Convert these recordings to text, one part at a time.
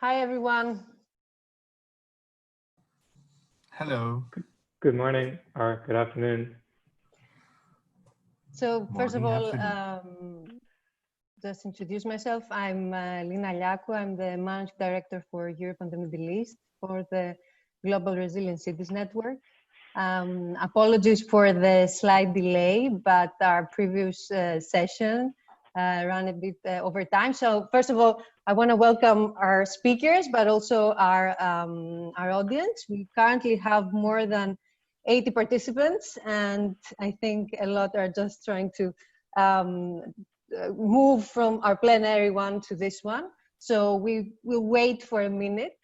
Hi, everyone. Hello. Good morning or good afternoon. So first of all, just introduce myself. I'm Lina Liakou. I'm the Managing Director for Europe and the Middle East for the Global Resilient Cities Network. Apologies for the slight delay, but our previous session ran a bit over time. So first of all, I want to welcome our speakers, but also our audience. We currently have more than 80 participants, and I think a lot are just trying to move from our plenary one to this one. So we will wait for a minute,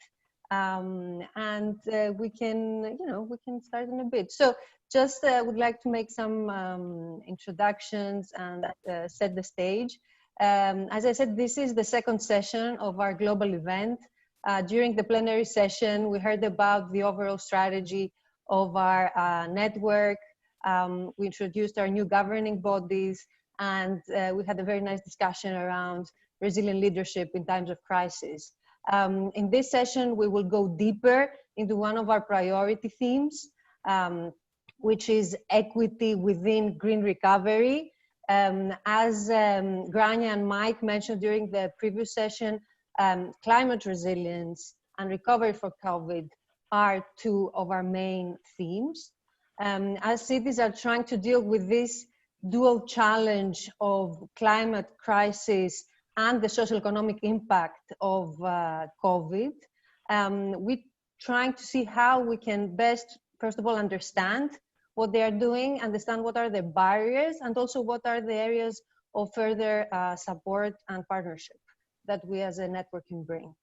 and we can start in a bit. So just would like to make some introductions and set the stage. As I said, this is the second session of our global event. During the plenary session, we heard about the overall strategy of our network. We introduced our new governing bodies, and we had a very nice discussion around resilient leadership in times of crisis. In this session, we will go deeper into one of our priority themes, which is equity within green recovery. As Grania and Mike mentioned during the previous session, climate resilience and recovery for COVID are two of our main themes. As cities are trying to deal with this dual challenge of climate crisis and the socioeconomic impact of COVID, we're trying to see how we can best, first of all, understand what they are doing, understand what are the barriers, and also what are the areas of further support and partnership that we as a network can bring.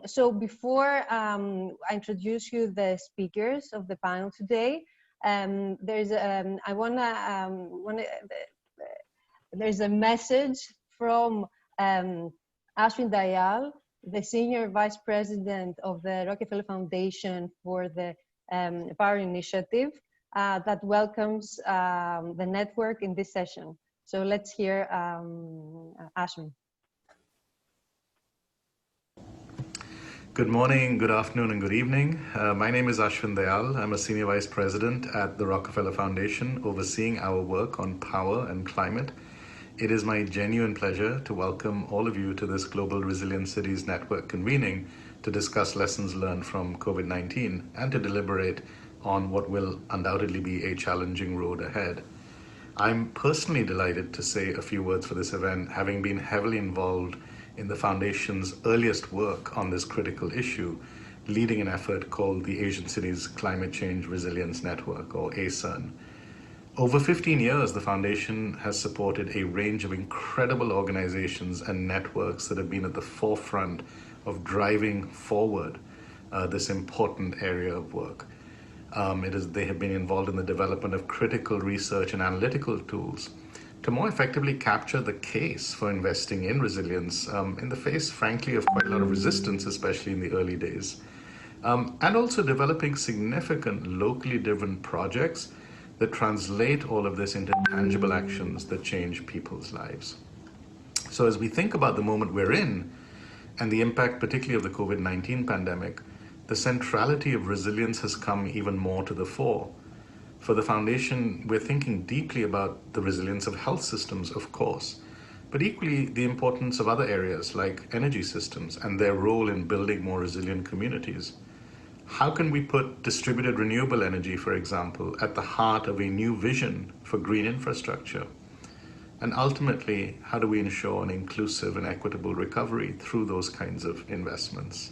So before I introduce you the speakers of the panel today, there's a message from Ashwin Dayal, the Senior Vice President of the Rockefeller Foundation for the Power Initiative, that welcomes the network in this session. So let's hear Ashwin. Good morning, good afternoon, and good evening. My name is Ashwin Dayal. I'm a Senior Vice President at the Rockefeller Foundation, overseeing our work on power and climate. It is my genuine pleasure to welcome all of you to this Global Resilient Cities Network convening to discuss lessons learned from COVID-19 and to deliberate on what will undoubtedly be a challenging road ahead. I'm personally delighted to say a few words for this event, having been heavily involved in the Foundation's earliest work on this critical issue, leading an effort called the Asian Cities Climate Change Resilience Network, or ACERN. Over 15 years, the Foundation has supported a range of incredible organizations and networks that have been at the forefront of driving forward this important area of work. They have been involved in the development of critical research and analytical tools to more effectively capture the case for investing in resilience in the face, frankly, of quite a lot of resistance, especially in the early days. And also developing significant locally driven projects that translate all of this into tangible actions that change people's lives. So as we think about the moment we're in and the impact particularly of the COVID-19 pandemic, the centrality of resilience has come even more to the fore. For the Foundation, we're thinking deeply about the resilience of health systems, of course, but equally the importance of other areas like energy systems and their role in building more resilient communities. How can we put distributed renewable energy, for example, at the heart of a new vision for green infrastructure? And ultimately, how do we ensure an inclusive and equitable recovery through those kinds of investments?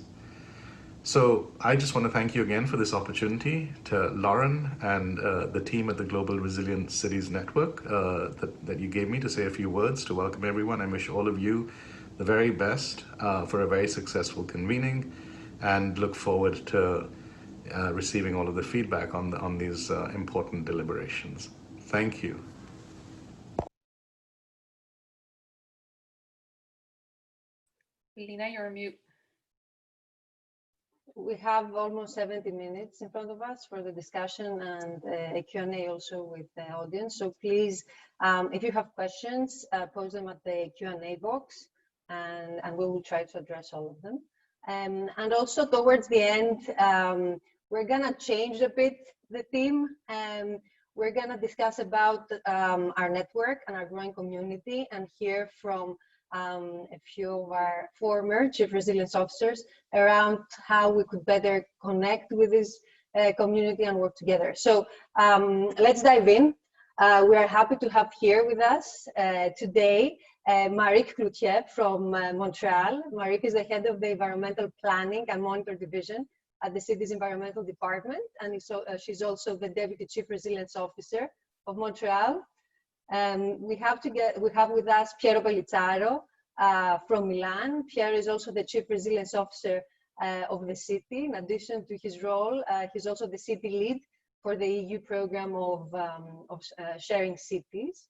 So I just want to thank you again for this opportunity, to Lauren and the team at the Global Resilient Cities Network that you gave me to say a few words to welcome everyone. I wish all of you the very best for a very successful convening, and look forward to receiving all of the feedback on these important deliberations. Thank you. Lina, you're on mute. We have almost 70 minutes in front of us for the discussion and a Q&A also with the audience. So please, if you have questions, post them at the Q&A box, and we will try to address all of them. And also towards the end, we're gonna change a bit the theme. We're gonna discuss about our network and our growing community and hear from a few of our former Chief Resilience Officers around how we could better connect with this community and work together. So let's dive in. We are happy to have here with us today Marik Cloutier from Montreal. Marik is the head of the Environmental Planning and Monitor Division at the city's Environmental Department, and she's also the Deputy Chief Resilience Officer of Montreal. We have with us Piero Pellizzaro from Milan. Piero is also the Chief Resilience Officer of the city. In addition to his role, he's also the city lead for the EU program of sharing cities.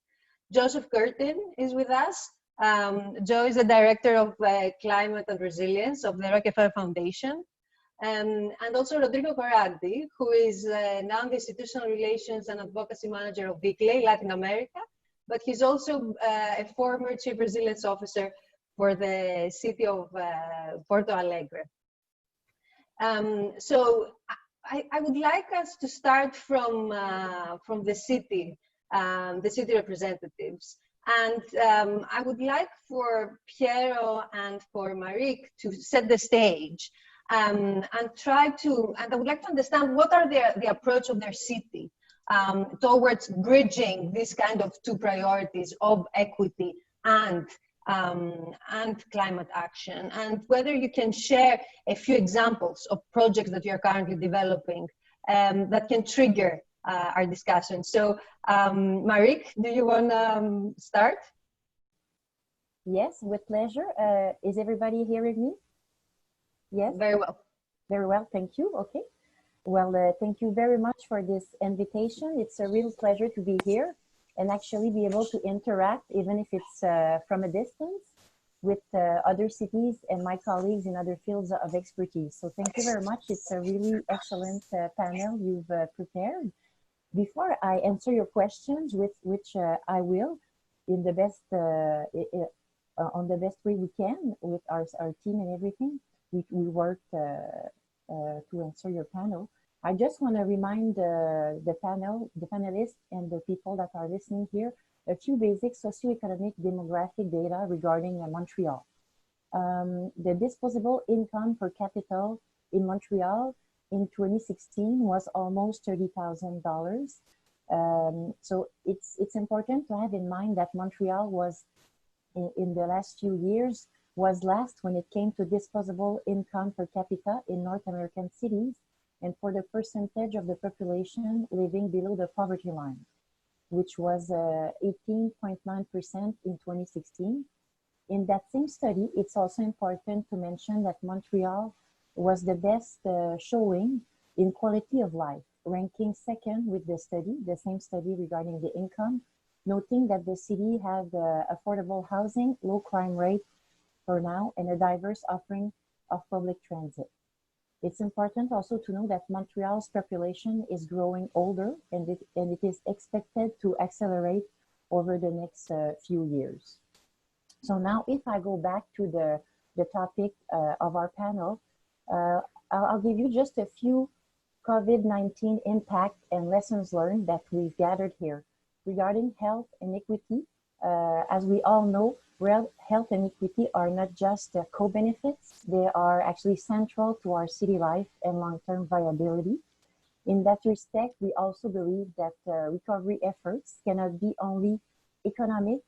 Joseph Curtin is with us. Joe is the Director of Climate and Resilience of the Rockefeller Foundation. And also Rodrigo Corradi, who is now the Institutional Relations and Advocacy Manager of BICLE, Latin America, but he's also a former Chief Resilience Officer for the city of Porto Alegre. So I would like us to start from the city representatives. And I would like for Piero and for Marik to set the stage and I would like to understand what are the approach of their city towards bridging this kind of two priorities of equity and climate action, and whether you can share a few examples of projects that you're currently developing that can trigger our discussion. So, Marik, do you want to start? Yes, with pleasure. Is everybody hearing me? Yes? Very well. Very well, thank you. Okay. Well, thank you very much for this invitation. It's a real pleasure to be here and actually be able to interact, even if it's from a distance, with other cities and my colleagues in other fields of expertise. So thank you very much. It's a really excellent panel you've prepared. Before I answer your questions, which I will, in the best, on the best way we can with our team and everything, we worked to answer your panel. I just want to remind the panelists and the people that are listening here, a few basic socioeconomic demographic data regarding Montreal. The disposable income per capita in Montreal in 2016 was almost $30,000. So it's important to have in mind that Montreal was, in the last few years, was last when it came to disposable income per capita in North American cities, and for the percentage of the population living below the poverty line, which was 18.9% in 2016. In that same study, it's also important to mention that Montreal was the best showing in quality of life, ranking second with the same study regarding the income, noting that the city had affordable housing, low crime rate for now, and a diverse offering of public transit. It's important also to know that Montreal's population is growing older, and it is expected to accelerate over the next few years. So now if I go back to the topic of our panel, I'll give you just a few COVID-19 impact and lessons learned that we've gathered here. Regarding health and equity, as we all know, health and equity are not just co-benefits, they are actually central to our city life and long-term viability. In that respect, we also believe that recovery efforts cannot be only economic,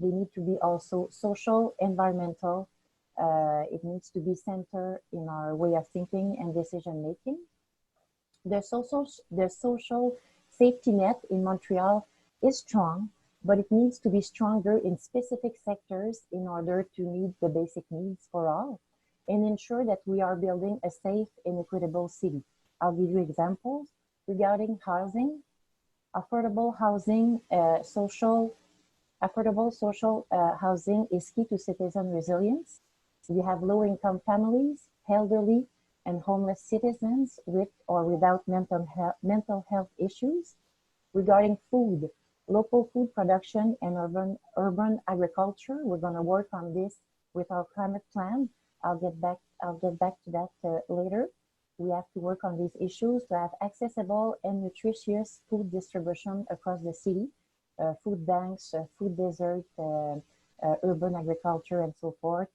they need to be also social, environmental. It needs to be centered in our way of thinking and decision-making. The social safety net in Montreal is strong, but it needs to be stronger in specific sectors in order to meet the basic needs for all and ensure that we are building a safe and equitable city. I'll give you examples regarding housing. Affordable housing, affordable social housing is key to citizen resilience. We have low-income families, elderly, and homeless citizens with or without mental health issues. Regarding food, local food production and urban agriculture, we're going to work on this With our climate plan, I'll get back to that later. We have to work on these issues to have accessible and nutritious food distribution across the city, food banks, food desert, urban agriculture, and so forth,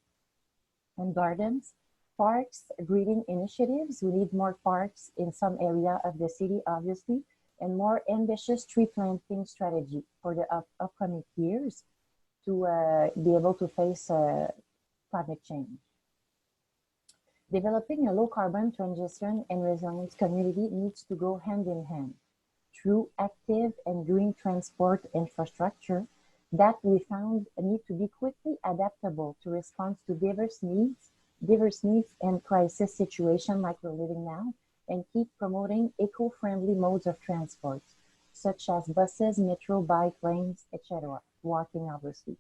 and gardens, parks, breeding initiatives. We need more parks in some area of the city, obviously, and more ambitious tree planting strategy for the upcoming years to be able to face climate change. Developing a low carbon transition and resilience community needs to go hand in hand through active and green transport infrastructure that we found need to be quickly adaptable to respond to diverse needs and crisis situations like we're living now, and keep promoting eco-friendly modes of transport, such as buses, metro, bike lanes, etc., walking obviously.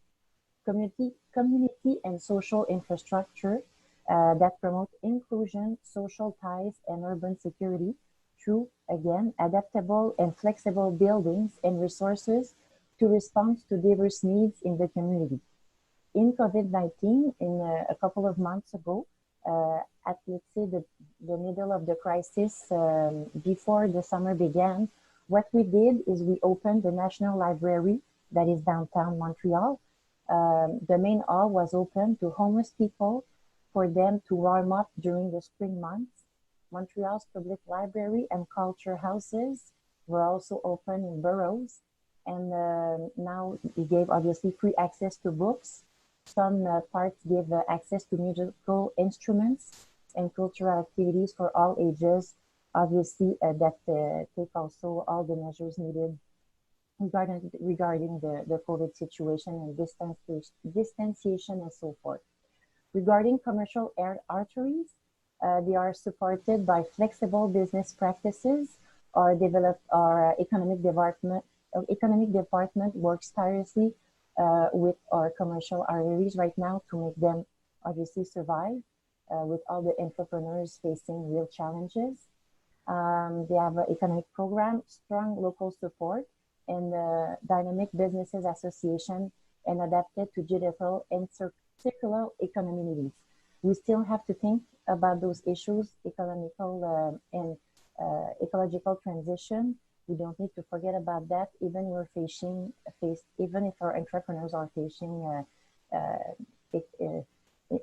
Community and social infrastructure that promote inclusion, social ties, and urban security through, again, adaptable and flexible buildings and resources to respond to diverse needs in the community. In COVID-19, a couple of months ago, at let's say the middle of the crisis, before the summer began, what we did is we opened the National Library that is downtown Montreal. The main hall was open to homeless people for them to warm up during the spring months. Montreal's public library and culture houses were also open in boroughs. And now we gave obviously free access to books. Some parts give access to musical instruments and cultural activities for all ages, obviously that take also all the measures needed regarding the COVID situation and distanciation and so forth. Regarding commercial arteries, they are supported by flexible business practices. Our economic department works tirelessly with our commercial arteries right now to make them obviously survive with all the entrepreneurs facing real challenges. They have an economic program, strong local support, and dynamic businesses association, and adapted to digital and circular economy needs. We still have to think about those issues, economical and ecological transition. We don't need to forget about that, even even if our entrepreneurs are facing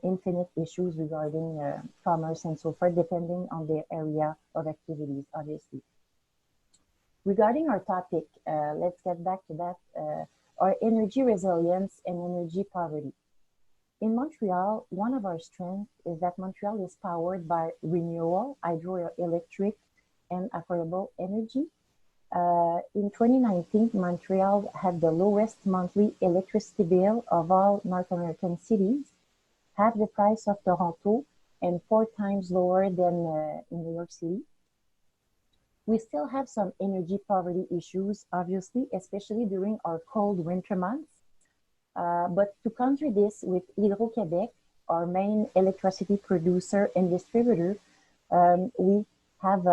infinite issues regarding commerce and so forth, depending on their area of activities, obviously. Regarding our topic, let's get back to that, our energy resilience and energy poverty. In Montreal, one of our strengths is that Montreal is powered by renewable, hydroelectric, and affordable energy. In 2019, Montreal had the lowest monthly electricity bill of all North American cities, half the price of Toronto, and 4 times lower than in New York City. We still have some energy poverty issues, obviously, especially during our cold winter months. But to counter this with Hydro-Québec, our main electricity producer and distributor, we have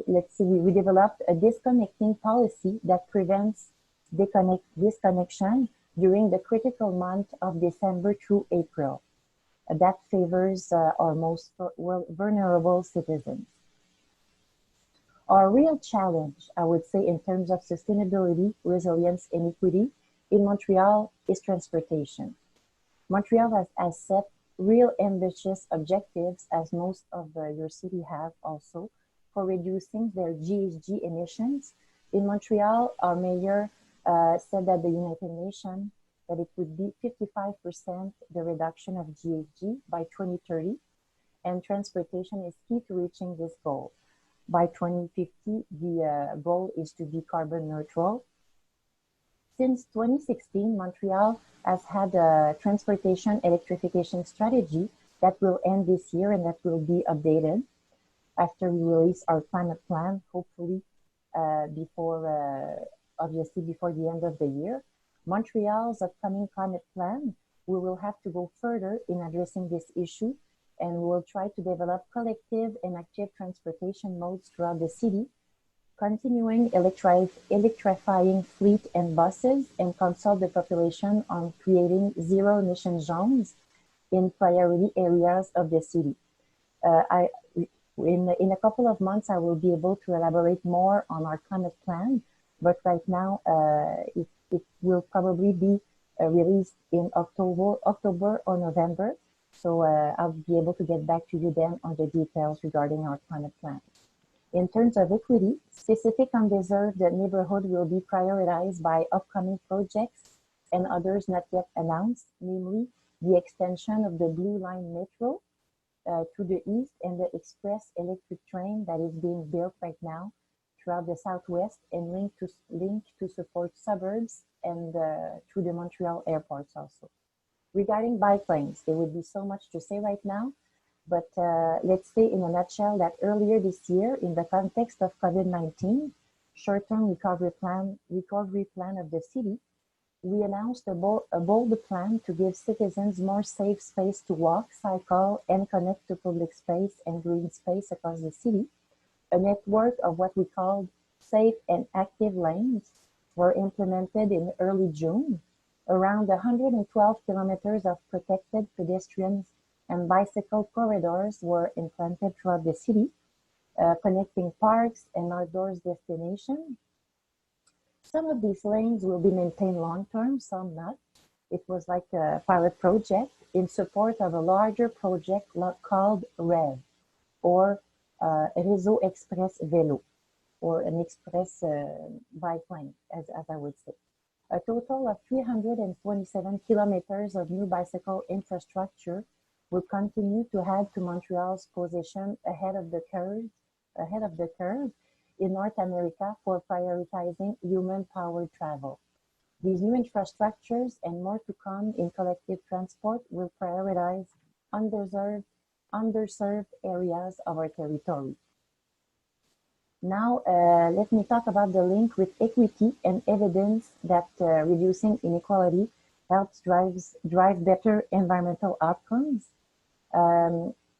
we developed a disconnecting policy that prevents disconnection during the critical month of December through April. That favors our most vulnerable citizens. Our real challenge, I would say, in terms of sustainability, resilience, and equity in Montreal is transportation. Montreal has set real ambitious objectives, as most of your city have also, for reducing their GHG emissions. In Montreal, our mayor said at the United Nations that it would be 55% the reduction of GHG by 2030, and transportation is key to reaching this goal. By 2050, the goal is to be carbon neutral. Since 2016, Montreal has had a transportation electrification strategy that will end this year and that will be updated after we release our climate plan, hopefully obviously before the end of the year. Montreal's upcoming climate plan, we will have to go further in addressing this issue, and we will try to develop collective and active transportation modes throughout the city, continuing electrifying fleet and buses, and consult the population on creating zero-emission zones in priority areas of the city. In a couple of months, I will be able to elaborate more on our climate plan, but right now it will probably be released in October or November. So I'll be able to get back to you then on the details regarding our climate plan. In terms of equity, specific undeserved neighborhood will be prioritized by upcoming projects and others not yet announced, namely the extension of the Blue Line Metro to the east and the express electric train that is being built right now throughout the southwest and linked to support suburbs and through the Montreal airports also. Regarding bike lanes, there would be so much to say right now, but let's say in a nutshell that earlier this year, in the context of COVID-19, short-term recovery plan of the city, we announced a bold plan to give citizens more safe space to walk, cycle, and connect to public space and green space across the city. A network of what we called safe and active lanes were implemented in early June. Around 112 kilometers of protected pedestrians and bicycle corridors were implanted throughout the city, connecting parks and outdoors destinations. Some of these lanes will be maintained long-term, some not. It was like a pilot project in support of a larger project called REV, or Réseau Express Vélo, or an express bike lane, as I would say. A total of 327 kilometers of new bicycle infrastructure will continue to add to Montreal's position ahead of the curve in North America for prioritizing human-powered travel. These new infrastructures and more to come in collective transport will prioritize underserved areas of our territory. Now, let me talk about the link with equity and evidence that reducing inequality helps drive better environmental outcomes.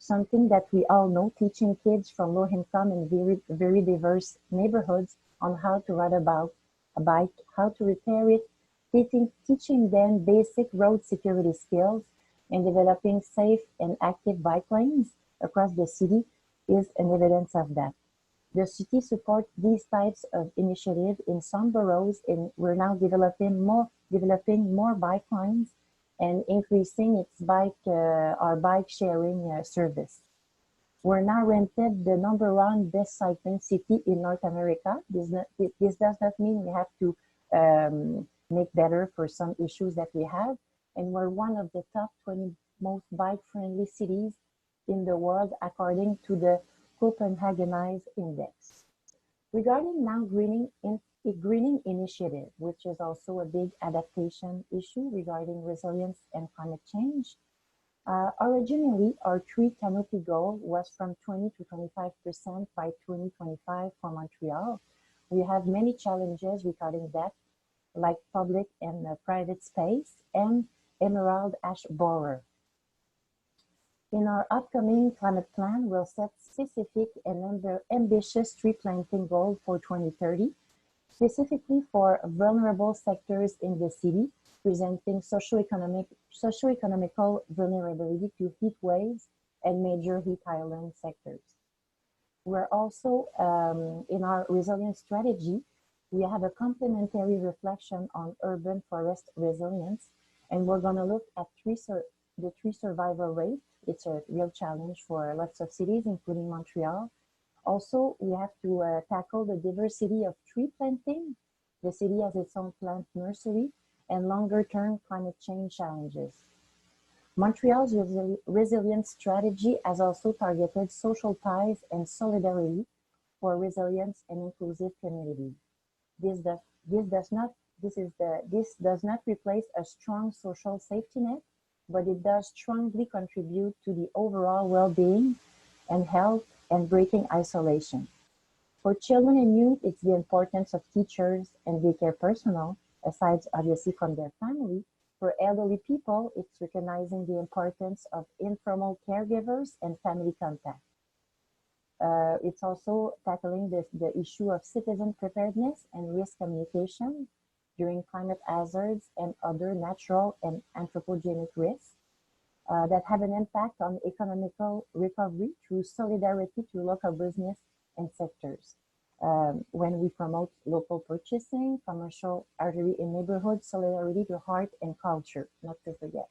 Something that we all know, teaching kids from low income and very diverse neighborhoods on how to ride a bike, how to repair it, teaching them basic road security skills, and developing safe and active bike lanes across the city is an evidence of that. The city supports these types of initiatives in some boroughs, and we're now developing more bike lanes and increasing our bike sharing service. We're now ranked the #1 best cycling city in North America. This does not mean we have to make better for some issues that we have, and we're one of the top 20 most bike-friendly cities in the world according to the Copenhagenize Index. Regarding now greening initiative, which is also a big adaptation issue regarding resilience and climate change. Originally, our tree canopy goal was from 20 to 25% by 2025 for Montreal. We have many challenges regarding that, like public and private space and emerald ash borer. In our upcoming climate plan, we'll set specific and ambitious tree planting goals for 2030, specifically for vulnerable sectors in the city, presenting socioeconomical vulnerability to heat waves and major heat island sectors. We're also, in our resilience strategy, we have a complementary reflection on urban forest resilience, and we're going to look at the tree survival rate. It's a real challenge for lots of cities, including Montreal. Also, we have to tackle the diversity of tree planting. The city has its own plant nursery and longer-term climate change challenges. Montreal's resilience strategy has also targeted social ties and solidarity for resilience and inclusive communities. This does not replace a strong social safety net, but it does strongly contribute to the overall well-being and health and breaking isolation. For children and youth, it's the importance of teachers and daycare personnel, aside obviously from their family. For elderly people, it's recognizing the importance of informal caregivers and family contact. It's also tackling the issue of citizen preparedness and risk communication during climate hazards and other natural and anthropogenic risks that have an impact on economical recovery through solidarity to local business and sectors. When we promote local purchasing, commercial artery in neighborhoods, solidarity to art and culture, not to forget.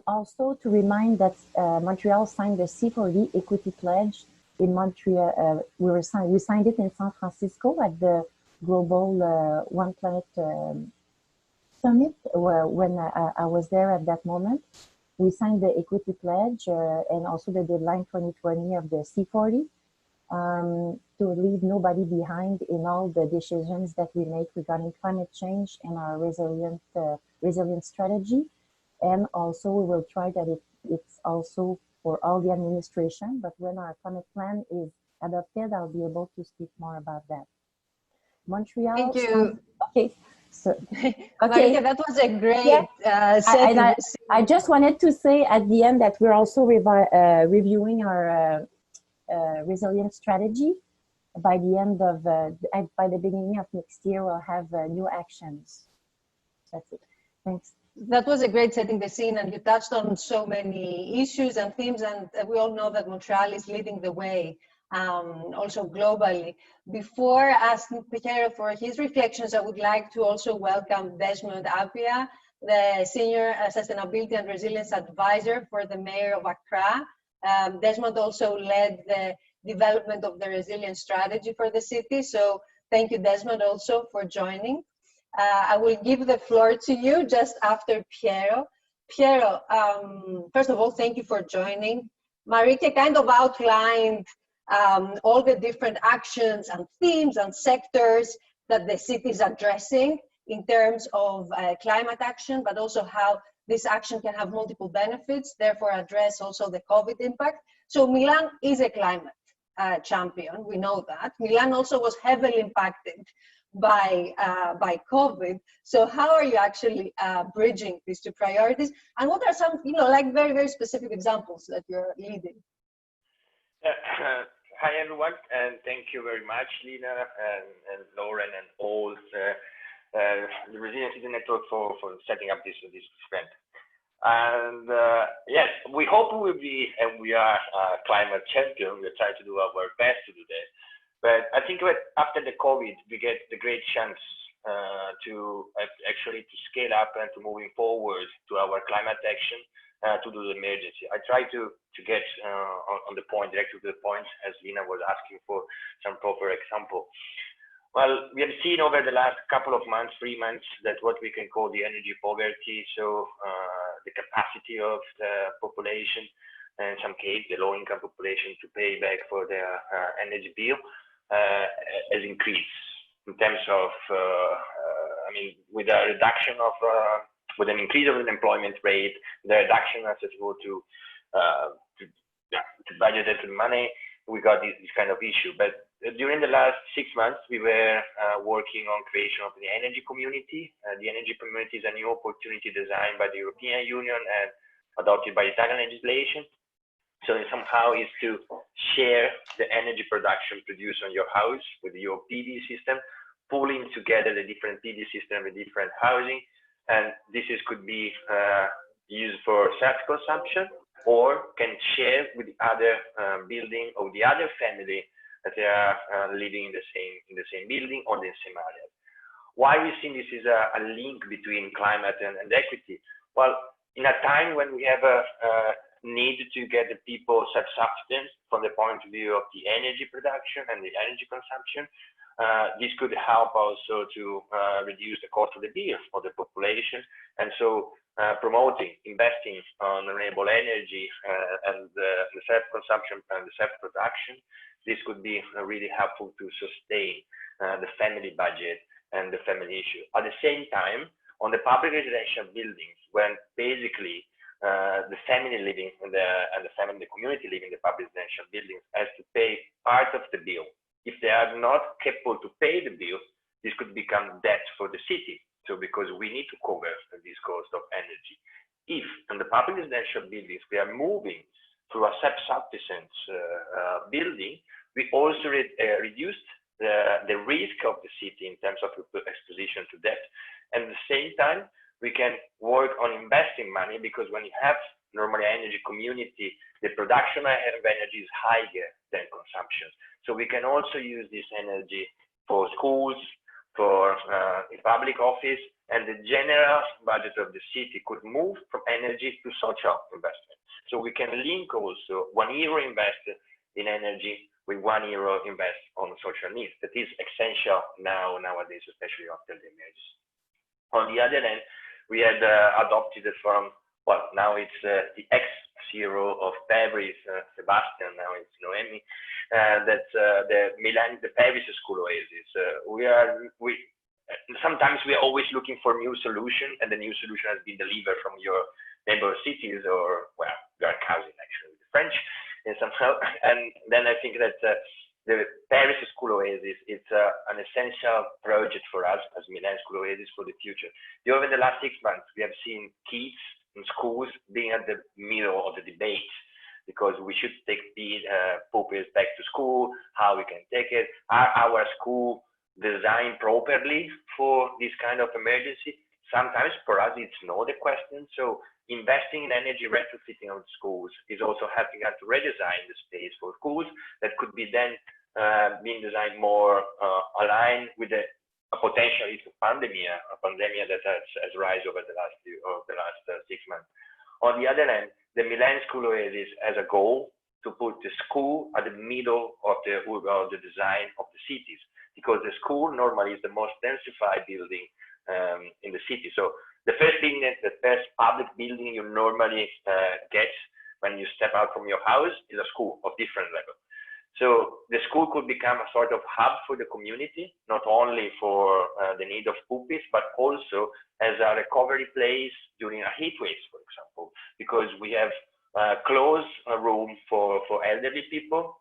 Also to remind that Montreal signed the C40 Equity Pledge in Montreal. We signed it in San Francisco at the Global One Planet Summit when I was there at that moment. We signed the Equity Pledge and also the deadline 2020 of the C40 to leave nobody behind in all the decisions that we make regarding climate change and our resilient strategy. And also we will try that it's also for all the administration, but when our climate plan is adopted, I'll be able to speak more about that. Montreal. Thank you. Okay. So, okay. okay. That was a great setting. I just wanted to say at the end that we're also reviewing our resilience strategy. By the end of, by the beginning of next year, we'll have new actions. That's it. Thanks. That was a great setting the scene, and you touched on so many issues and themes, and we all know that Montreal is leading the way, also globally. Before asking Piero for his reflections, I would like to also welcome Desmond Appiah, the Senior Sustainability and Resilience Advisor for the Mayor of Accra. Desmond also led the development of the resilience strategy for the city. So thank you, Desmond, also for joining. I will give the floor to you just after Piero. Piero, first of all, thank you for joining. Marike kind of outlined all the different actions and themes and sectors that the city is addressing in terms of climate action, but also how this action can have multiple benefits, therefore address also the COVID impact. So Milan is a climate champion, we know that. Milan also was heavily impacted by COVID. So how are you actually bridging these two priorities? And what are some, like very, very specific examples that you're leading? Hi, everyone, and thank you very much, Lina and Lauren and all the Resilience City Network for setting up this event. And yes, we hope we will be, and we are climate champion. We're trying to do our best to do that. But I think after the COVID, we get the great chance to actually to scale up and to moving forward to our climate action to do the emergency. I try to get on the point, directly to the point, as Lina was asking for some proper example. Well, we have seen over the last couple of months, 3 months, that what we can call the energy poverty, so the capacity of the population, and in some case, the low-income population to pay back for their energy bill has increased in terms of, with a reduction of, with an increase of unemployment rate, the reduction accessible to budgeted money, we got this kind of issue. But during the last 6 months, we were working on creation of the energy community. The energy community is a new opportunity designed by the European Union and adopted by Italian legislation. So it somehow is to share the energy production produced on your house with your PV system, pulling together the different PV system with different housing. And this could be used for self-consumption or can share with the other building or the other family that they are living in the same building or the same area. Why we think this is a link between climate and equity? Well, in a time when we have a need to get the people self-sufficient from the point of view of the energy production and the energy consumption, this could help also to reduce the cost of the bill for the population, and so promoting, investing on renewable energy and the self-consumption and the self-production. This could be really helpful to sustain the family budget and the family issue. At the same time, on the public residential buildings, when basically the family living and the community living in the public residential buildings has to pay part of the bill. If they are not capable to pay the bill, this could become debt for the city. So because we need to cover this cost of energy. If in the public residential buildings we are moving through a subsistence building, we also reduced the risk of the city in terms of exposition to debt. And at the same time, we can work on investing money, because when you have normally energy community, the production of energy is higher than consumption. So we can also use this energy for schools, for a public office, and the general budget of the city could move from energy to social investment. So we can link also €1 invested in energy with €1 invest on social needs. That is essential nowadays, especially after the emergency. On the other hand, we had adopted from, well, now it's the ex-CEO of Paris, Sebastian, now it's Noemi, that's the Paris School Oasis. Sometimes we are always looking for new solution, and the new solution has been delivered from your neighbor cities, or, well, we are cousin actually with the French in somehow. And then I think that the Paris School Oasis, it's an essential project for us as Milan School Oasis for the future. Over the last 6 months, we have seen kids in schools being at the middle of the debate, because we should take the pupils back to school, how we can take it, are our school designed properly for this kind of emergency? Sometimes for us, it's not the question. So investing in energy retrofitting of schools is also helping us to redesign the space for schools that could be then being designed more aligned with a potential pandemic that has risen over the last 6 months. On the other hand, the Milan School Oasis has a goal to put the school at the middle of the design of the cities, because the school normally is the most densified building in the city. So the first public building you normally get when you step out from your house is a school of different level. So the school could become a sort of hub for the community, not only for the need of pupils, but also as a recovery place during a heat wave, for example, because we have closed a room for elderly people,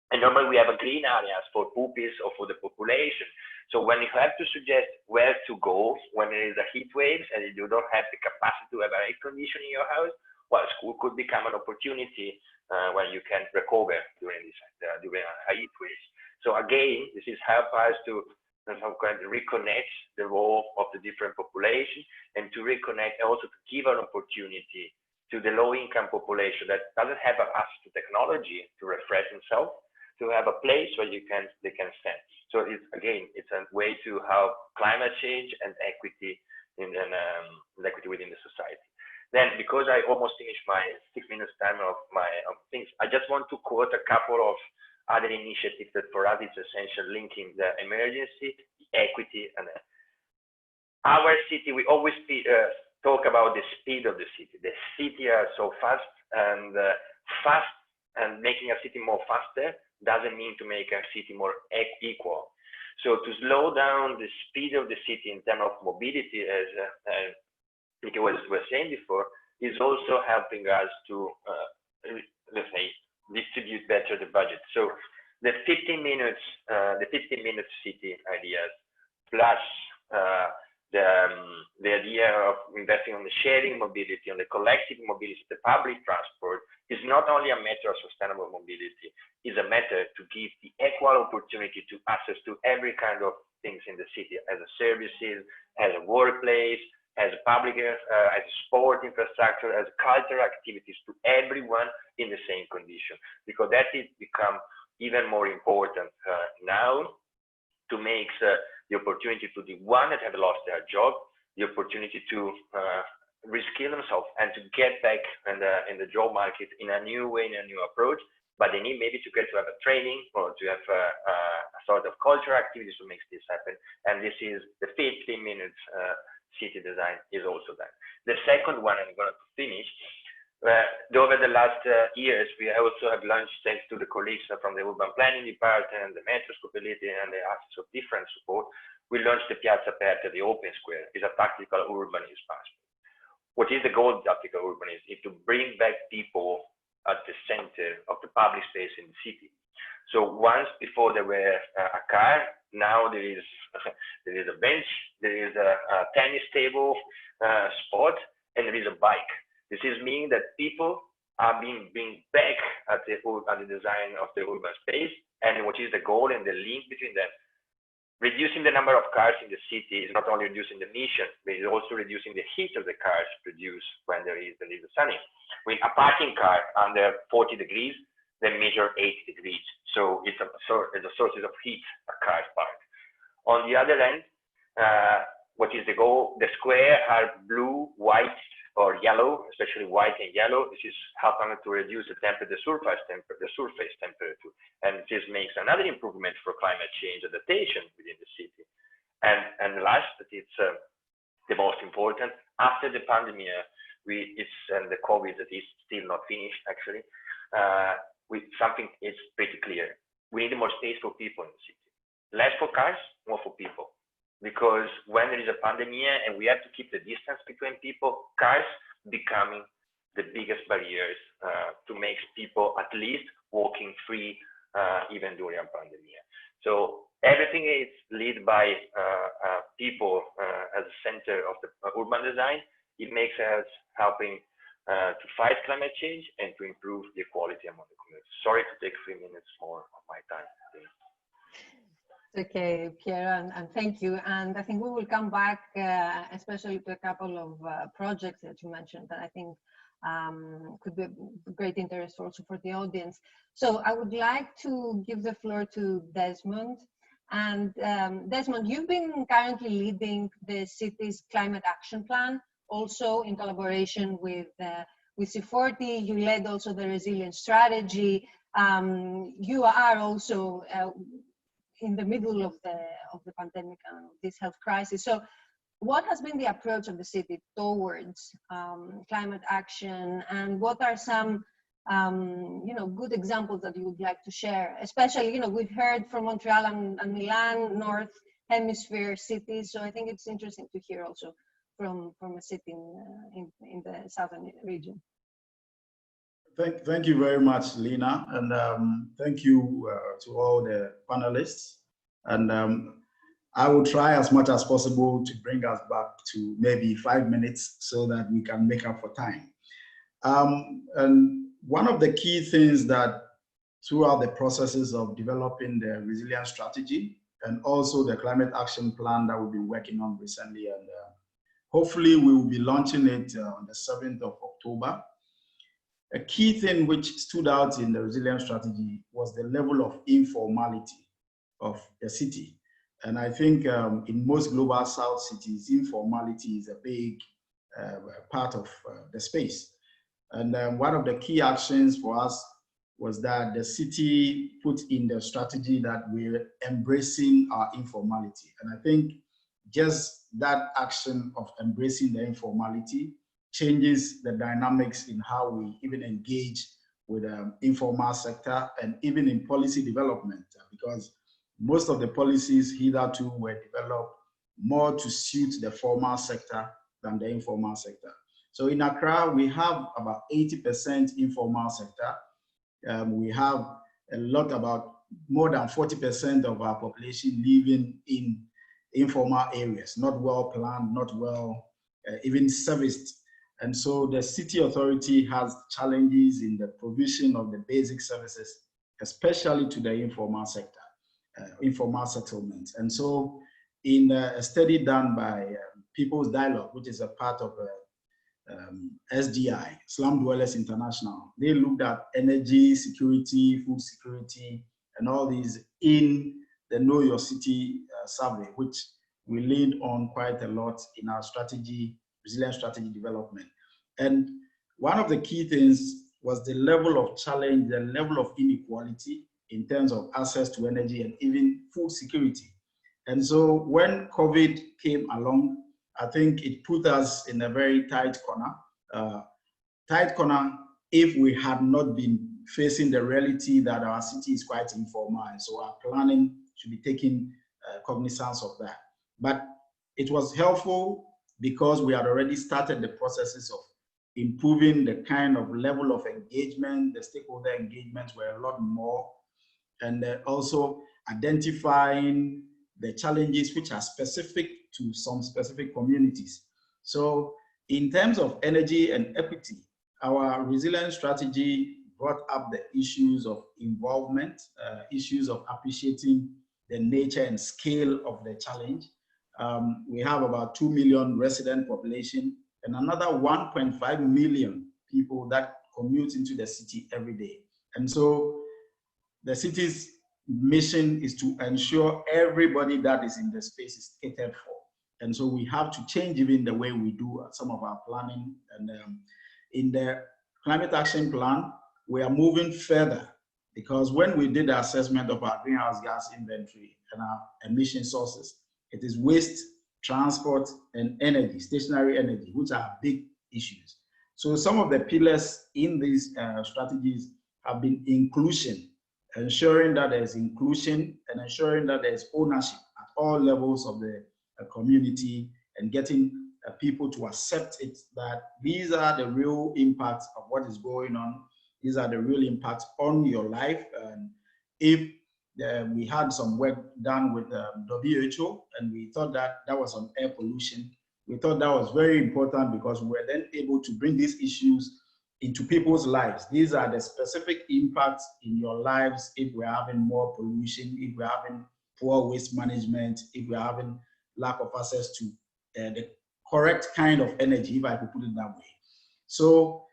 and normally we have a green areas for pupils or for the population. So when you have to suggest where to go when there is a heat wave and you don't have the capacity to have air conditioning in your house, well, school could become an opportunity when you can recover during a heat wave. So again, this is help us to reconnect the role of the different population, and to reconnect, also to give an opportunity to the low-income population that doesn't have access to technology to refresh themselves, to have a place where they can stand. So it's a way to help climate change and equity equity within the society. Then, because I almost finished my 6 minutes time of things, I just want to quote a couple of other initiatives that for us it's essential, linking the emergency, the equity, and our city. We always talk about the speed of the city. The city are so fast, and making a city more faster doesn't mean to make a city more equal. So to slow down the speed of the city in terms of mobility, as like I was saying before, is also helping us to, let's say, distribute better the budget. So the 15 minutes city ideas, plus the idea of investing on the sharing mobility, on the collective mobility, the public transport, is not only a matter of sustainable mobility, is a matter to give the equal opportunity to access to every kind of things in the city, as a services, as a workplace, as a public, as a sport infrastructure, as cultural activities, to everyone in the same condition, because that is become even more important now, to make the opportunity to the one that have lost their job, the opportunity to reskill themselves and to get back in the job market in a new way, in a new approach. But they need maybe to have a training, or to have a sort of cultural activities to make this happen. And this is the 15 minutes city design is also that. The second one, I'm going to finish. Over the last years, we also have launched, thanks to the colleagues from the urban planning department, the metro scopability, and the access of different support, we launched the Piazza Aperta, the open square. It's a tactical urbanism passport. What is the goal of tactical urbanism? Is to bring back people at the center of the public space in the city. So once before there were a car, now there is a bench, there is a tennis table spot, and there is a bike. This is meaning that people are being back at the design of the urban space, and what is the goal and the link between them. Reducing the number of cars in the city is not only reducing the emission, but it's also reducing the heat of the cars produced when there is the sunny. With a parking car under 40 degrees, they measure 80 degrees. So it's a source of heat a car park. On the other end, what is the goal? The square are blue, white, or yellow, especially white and yellow. This is helping to reduce the surface temperature, and this makes another improvement for climate change adaptation within the city. And last, but it's the most important, after the pandemic, and the COVID that is still not finished actually, something is pretty clear. We need more space for people in the city. Less for cars, more for people. Because when there is a pandemic and we have to keep the distance between people, cars becoming the biggest barriers to make people at least walking free even during a pandemic. So everything is led by people as the center of the urban design. It makes us helping to fight climate change and to improve the equality among the communities. Sorry to take 3 minutes more of my time. Okay, Piero, and thank you. And I think we will come back, especially to a couple of projects that you mentioned that I think could be of great interest also for the audience. So I would like to give the floor to Desmond. And Desmond, you've been currently leading the city's climate action plan, also in collaboration with C40. You led also the resilience strategy. You are also in the middle of the pandemic and this health crisis. So what has been the approach of the city towards climate action, and what are some good examples that you would like to share? Especially, we've heard from Montreal and Milan, North Hemisphere cities. So I think it's interesting to hear also from a city in the southern region. Thank you very much, Lina, and thank you to all the panelists. And I will try as much as possible to bring us back to maybe 5 minutes so that we can make up for time. And one of the key things that throughout the processes of developing the resilience strategy and also the climate action plan that we've been working on recently, and hopefully we will be launching it on the 7th of October. A key thing which stood out in the resilience strategy was the level of informality of the city. And I think in most global south cities, informality is a big part of the space. And one of the key actions for us was that the city put in the strategy that we're embracing our informality. And I think just that action of embracing the informality changes the dynamics in how we even engage with the informal sector and even in policy development, because most of the policies hitherto were developed more to suit the formal sector than the informal sector. So in Accra, we have about 80% informal sector. We have about more than 40% of our population living in informal areas, not well planned, not well even serviced. And so the city authority has challenges in the provision of the basic services, especially to the informal sector, informal settlements. And so in a study done by People's Dialogue, which is a part of SDI, Slum Dwellers International, they looked at energy security, food security, and all these in the Know Your City survey, which we leaned on quite a lot in our strategy, resilience strategy development. And one of the key things was the level of challenge, the level of inequality in terms of access to energy and even food security. And so when COVID came along, I think it put us in a very tight corner. If we had not been facing the reality that our city is quite informal, and so our planning should be taking cognizance of that. But it was helpful because we had already started the processes of improving the kind of level of engagement. The stakeholder engagements were a lot more, and also identifying the challenges which are specific to some specific communities. So in terms of energy and equity, our resilience strategy brought up the issues of involvement, issues of appreciating the nature and scale of the challenge. We have about 2 million resident population and another 1.5 million people that commute into the city every day. And so the city's mission is to ensure everybody that is in the space is catered for. And so we have to change even the way we do some of our planning. And in the climate action plan, we are moving further, because when we did the assessment of our greenhouse gas inventory and our emission sources, it is waste, transport, and energy, stationary energy, which are big issues. So some of the pillars in these strategies have been inclusion, ensuring that there's inclusion and ensuring that there's ownership at all levels of the community, and getting people to accept it, that these are the real impacts of what is going on. These are the real impacts on your life. And if we had some work done with WHO, and we thought that that was on air pollution, we thought that was very important, because we were then able to bring these issues into people's lives. These are the specific impacts in your lives if we're having more pollution, if we're having poor waste management, if we're having lack of access to the correct kind of energy, if I could put it that way. So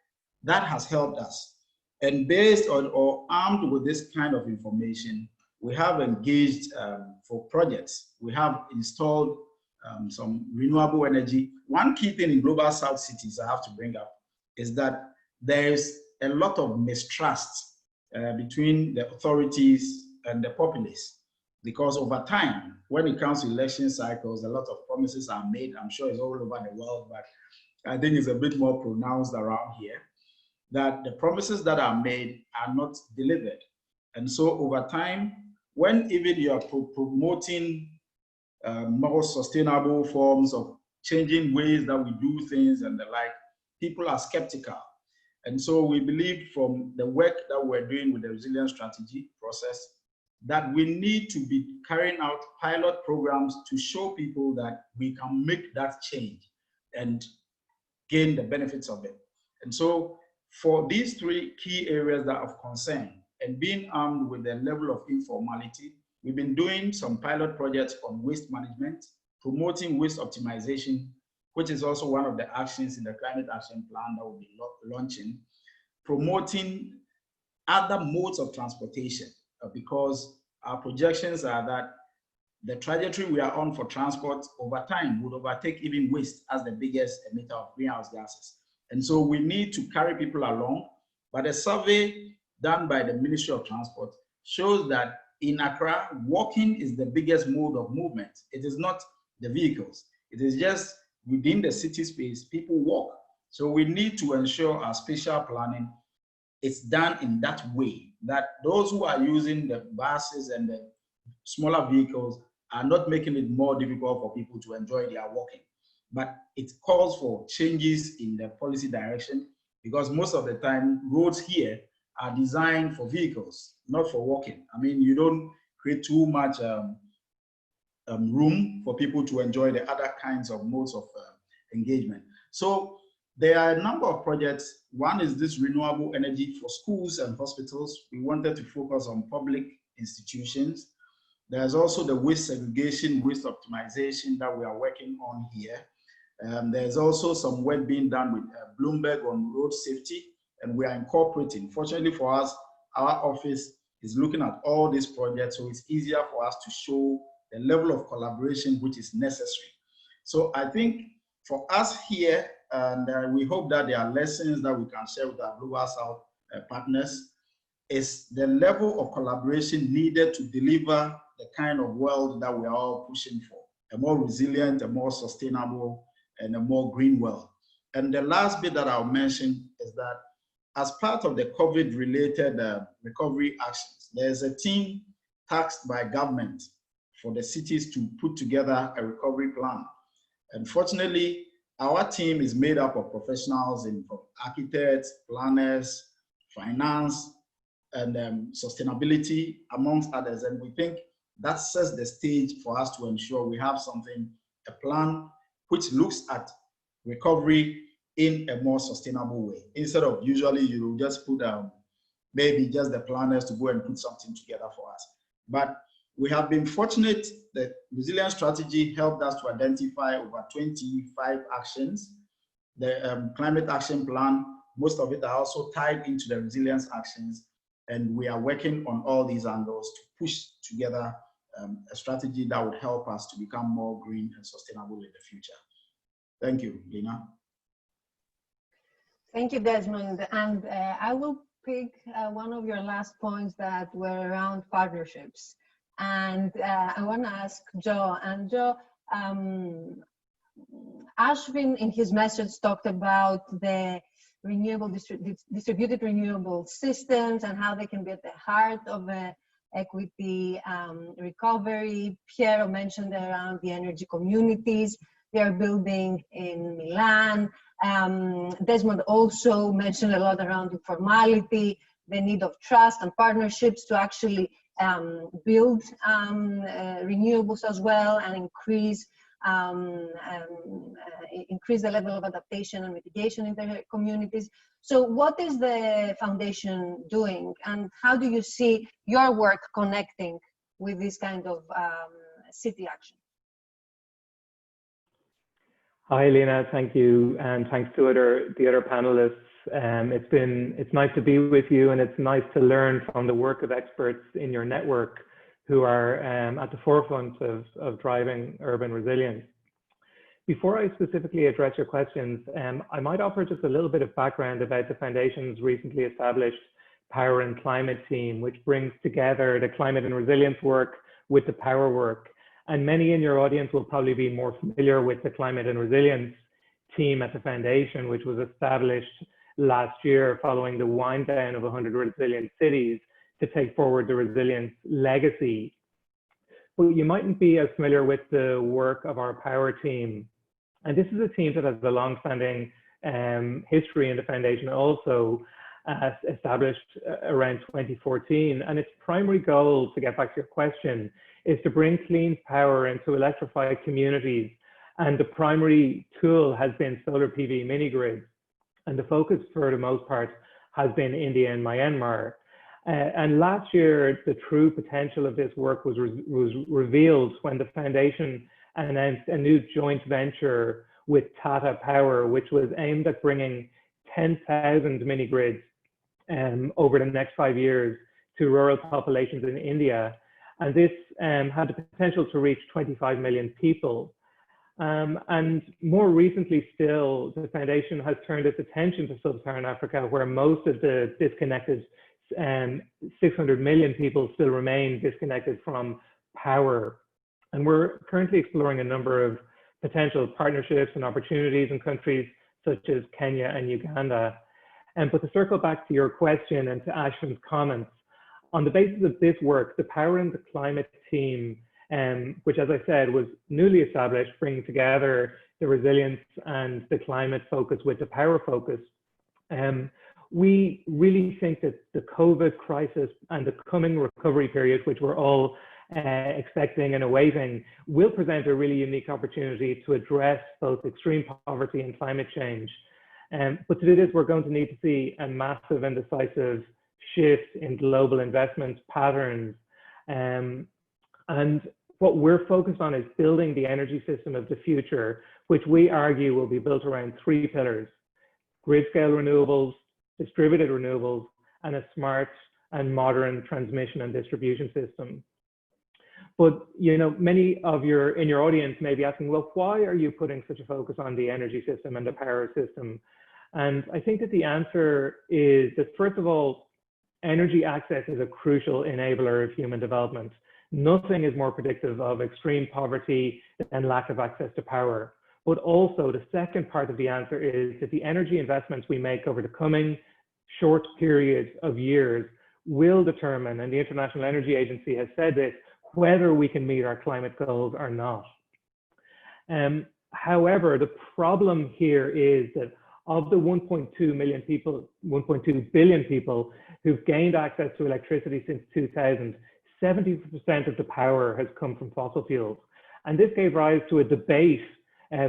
that has helped us. And based on or armed with this kind of information, we have engaged for projects. We have installed some renewable energy. One key thing in global South cities I have to bring up is that there's a lot of mistrust between the authorities and the populace, because over time, when it comes to election cycles, a lot of promises are made. I'm sure it's all over the world, but I think it's a bit more pronounced around here, that the promises that are made are not delivered. And so over time, when even you are promoting more sustainable forms of changing ways that we do things and the like, people are skeptical. And so we believe from the work that we're doing with the resilience strategy process, that we need to be carrying out pilot programs to show people that we can make that change and gain the benefits of it. And so for these three key areas that are of concern, and being armed with the level of informality, we've been doing some pilot projects on waste management, promoting waste optimization, which is also one of the actions in the climate action plan that we'll be launching, promoting other modes of transportation, because our projections are that the trajectory we are on for transport over time would overtake even waste as the biggest emitter of greenhouse gases. And so we need to carry people along. But a survey done by the Ministry of Transport shows that in Accra, walking is the biggest mode of movement. It is not the vehicles. It is just within the city space, people walk. So we need to ensure our spatial planning is done in that way, that those who are using the buses and the smaller vehicles are not making it more difficult for people to enjoy their walking. But it calls for changes in the policy direction, because most of the time roads here are designed for vehicles, not for walking. I mean, you don't create too much room for people to enjoy the other kinds of modes of engagement. So there are a number of projects. One is this renewable energy for schools and hospitals. We wanted to focus on public institutions. There's also the waste segregation, waste optimization that we are working on here. There's also some work being done with Bloomberg on road safety, and we are incorporating. Fortunately for us, our office is looking at all these projects, so it's easier for us to show the level of collaboration which is necessary. So I think for us here, and we hope that there are lessons that we can share with our Global South partners, is the level of collaboration needed to deliver the kind of world that we are all pushing for, a more resilient, a more sustainable, and a more green world. And the last bit that I'll mention is that as part of the COVID-related recovery actions, there's a team tasked by government for the cities to put together a recovery plan. And fortunately, our team is made up of professionals from architects, planners, finance, and sustainability, amongst others. And we think that sets the stage for us to ensure we have something, a plan which looks at recovery in a more sustainable way. Instead of usually you just put maybe just the planners to go and put something together for us. But we have been fortunate that resilience strategy helped us to identify over 25 actions. The climate action plan, most of it are also tied into the resilience actions. And we are working on all these angles to push together a strategy that would help us to become more green and sustainable in the future. Thank you, Lina. Thank you, Desmond. And I will pick one of your last points that were around partnerships. And I want to ask Joe. And Joe, Ashwin in his message talked about the distributed renewable systems and how they can be at the heart of equity recovery. Piero mentioned around the energy communities they are building in Milan. Desmond also mentioned a lot around informality, the need of trust and partnerships to actually build renewables as well and increase the level of adaptation and mitigation in their communities. So what is the foundation doing, and how do you see your work connecting with this kind of city action? Hi, Lena. Thank you, and thanks to the other panelists. It's nice to be with you, and it's nice to learn from the work of experts in your network who are at the forefront of driving urban resilience. Before I specifically address your questions, I might offer just a little bit of background about the Foundation's recently established Power and Climate team, which brings together the climate and resilience work with the power work. And many in your audience will probably be more familiar with the climate and resilience team at the Foundation, which was established last year following the wind down of 100 resilient cities to take forward the resilience legacy. But you mightn't be as familiar with the work of our power team. And this is a team that has a long-standing history in the Foundation, also established around 2014. And its primary goal, to get back to your question, is to bring clean power and to electrify communities. And the primary tool has been solar PV mini grids. And the focus for the most part has been India and Myanmar. And last year, the true potential of this work was revealed when the Foundation announced a new joint venture with Tata Power, which was aimed at bringing 10,000 mini grids over the next 5 years to rural populations in India. And this had the potential to reach 25 million people. And more recently still, the Foundation has turned its attention to sub-Saharan Africa, where most of the disconnected 600 million people still remain disconnected from power. And we're currently exploring a number of potential partnerships and opportunities in countries such as Kenya and Uganda. But to circle back to your question and to Ashwin's comments, on the basis of this work, the Power and the Climate team, which, as I said, was newly established, bringing together the resilience and the climate focus with the power focus, we really think that the COVID crisis and the coming recovery period, which we're all expecting and awaiting, will present a really unique opportunity to address both extreme poverty and climate change. But to do this, we're going to need to see a massive and decisive shift in global investment patterns. And what we're focused on is building the energy system of the future, which we argue will be built around 3 pillars: grid scale renewables, distributed renewables, and a smart and modern transmission and distribution system. But many of in your audience may be asking, well, why are you putting such a focus on the energy system and the power system? And I think that the answer is that, first of all, energy access is a crucial enabler of human development. Nothing is more predictive of extreme poverty and lack of access to power. But also, the second part of the answer is that the energy investments we make over the coming short periods of years will determine, and the International Energy Agency has said this, whether we can meet our climate goals or not. However, the problem here is that of the 1.2 billion people who've gained access to electricity since 2000, 70% of the power has come from fossil fuels. And this gave rise to a debate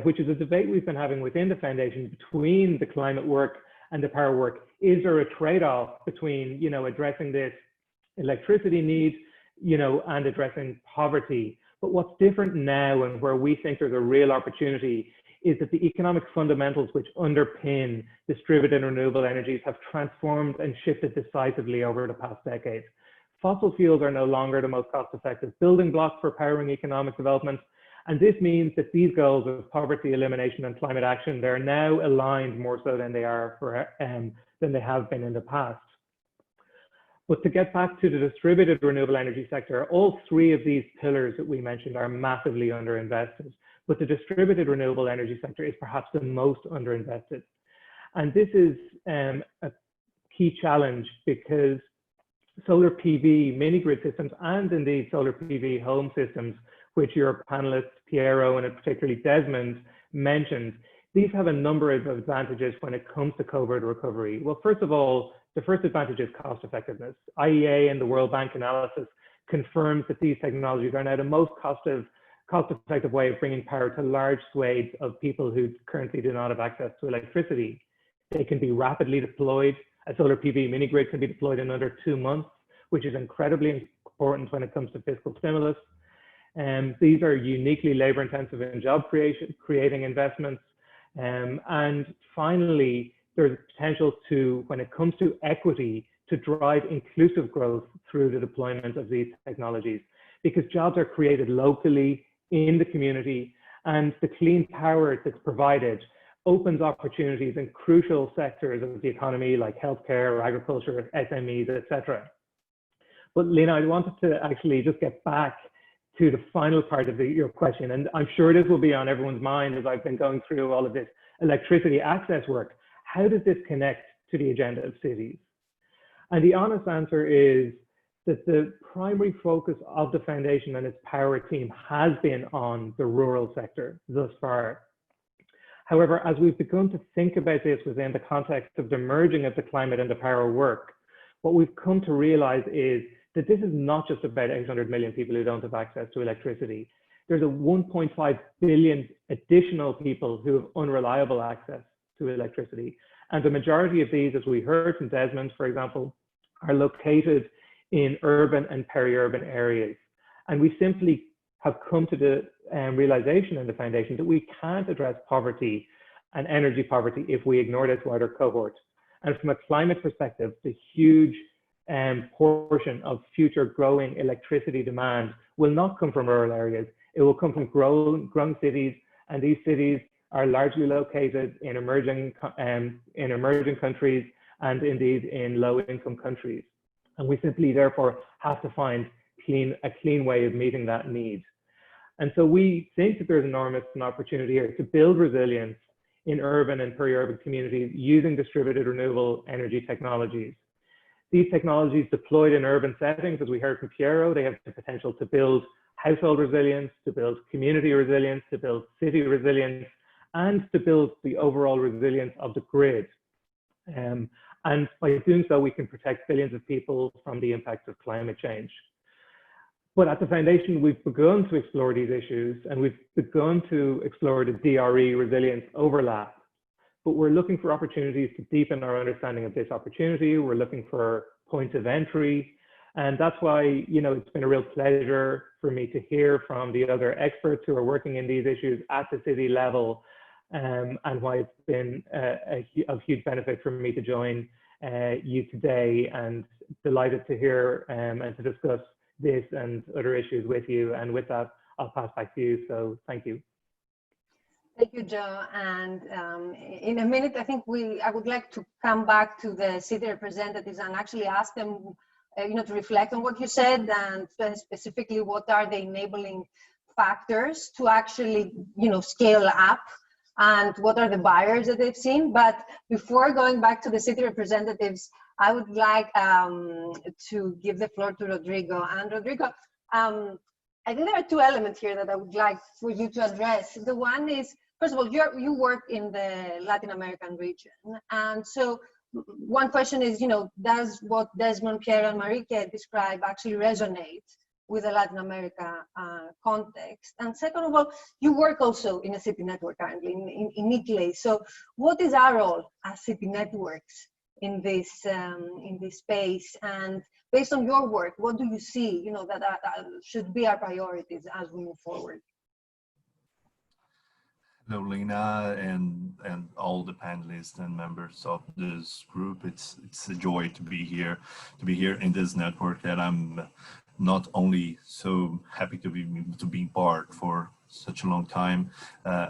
which is a debate we've been having within the foundation between the climate work and the power work. Is there a trade-off between, you know, addressing this electricity need, you know, and addressing poverty? But what's different now, and where we think there's a real opportunity, is that the economic fundamentals which underpin distributed renewable energies have transformed and shifted decisively over the past decade. Fossil fuels are no longer the most cost-effective building block for powering economic development, and this means that these goals of poverty elimination and climate action, they're now aligned more so than they are than they have been in the past. But to get back to the distributed renewable energy sector, all three of these pillars that we mentioned are massively underinvested. But the distributed renewable energy sector is perhaps the most underinvested. And this is a key challenge because solar PV mini-grid systems, and indeed solar PV home systems, which your panelists, Piero and particularly Desmond, mentioned, these have a number of advantages when it comes to COVID recovery. Well, first of all, the first advantage is cost effectiveness. IEA and the World Bank analysis confirms that these technologies are now the most cost-effective way of bringing power to large swathes of people who currently do not have access to electricity. They can be rapidly deployed. A solar PV mini-grid can be deployed in under 2 months, which is incredibly important when it comes to fiscal stimulus. These are uniquely labor-intensive in job creating investments. And finally, there's potential to, when it comes to equity, to drive inclusive growth through the deployment of these technologies, because jobs are created locally in the community, and the clean power that's provided opens opportunities in crucial sectors of the economy like healthcare, agriculture, SMEs, etc. But Lena, I wanted to actually just get back to the final part of your question, and I'm sure this will be on everyone's mind as I've been going through all of this electricity access work. How does this connect to the agenda of cities? And the honest answer is that the primary focus of the foundation and its power team has been on the rural sector thus far. However, as we've begun to think about this within the context of the merging of the climate and the power work, what we've come to realize is that this is not just about 800 million people who don't have access to electricity. There's a 1.5 billion additional people who have unreliable access to electricity. And the majority of these, as we heard from Desmond, for example, are located in urban and peri-urban areas. And we simply have come to the realization in the foundation that we can't address poverty and energy poverty if we ignore this wider cohort. And from a climate perspective, the huge portion of future growing electricity demand will not come from rural areas. It will come from growing cities, and these cities are largely located in emerging countries and indeed in low-income countries. And we simply therefore have to find a clean way of meeting that need. And so we think that there's enormous opportunity here to build resilience in urban and peri-urban communities using distributed renewable energy technologies. These technologies deployed in urban settings, as we heard from Piero, they have the potential to build household resilience, to build community resilience, to build city resilience, and to build the overall resilience of the grid. And by doing so, we can protect billions of people from the impacts of climate change. But at the foundation, we've begun to explore these issues, and we've begun to explore the DRE resilience overlap. But we're looking for opportunities to deepen our understanding of this opportunity. We're looking for points of entry. And that's why, you know, it's been a real pleasure for me to hear from the other experts who are working in these issues at the city level, and why it's been of huge benefit for me to join you today, and delighted to hear and to discuss this and other issues with you. And with that, I'll pass back to you. So thank you. Thank you, Joe. And in a minute, I think I would like to come back to the city representatives and actually ask them, you know, to reflect on what you said, and specifically what are the enabling factors to actually, you know, scale up, and what are the barriers that they've seen. But before going back to the city representatives, I would like to give the floor to Rodrigo. And Rodrigo, I think there are two elements here that I would like for you to address. The one is, first of all, you work in the Latin American region. And so one question is, you know, does what Desmond, Pierre, and Marieke describe actually resonate with a Latin America context? And second of all, you work also in a city network currently in Italy. So what is our role as city networks in this space? And based on your work, what do you see, that should be our priorities as we move forward? Hello, Lena, and all the panelists and members of this group. It's a joy to be here in this network that I'm not only so happy to be part for such a long time,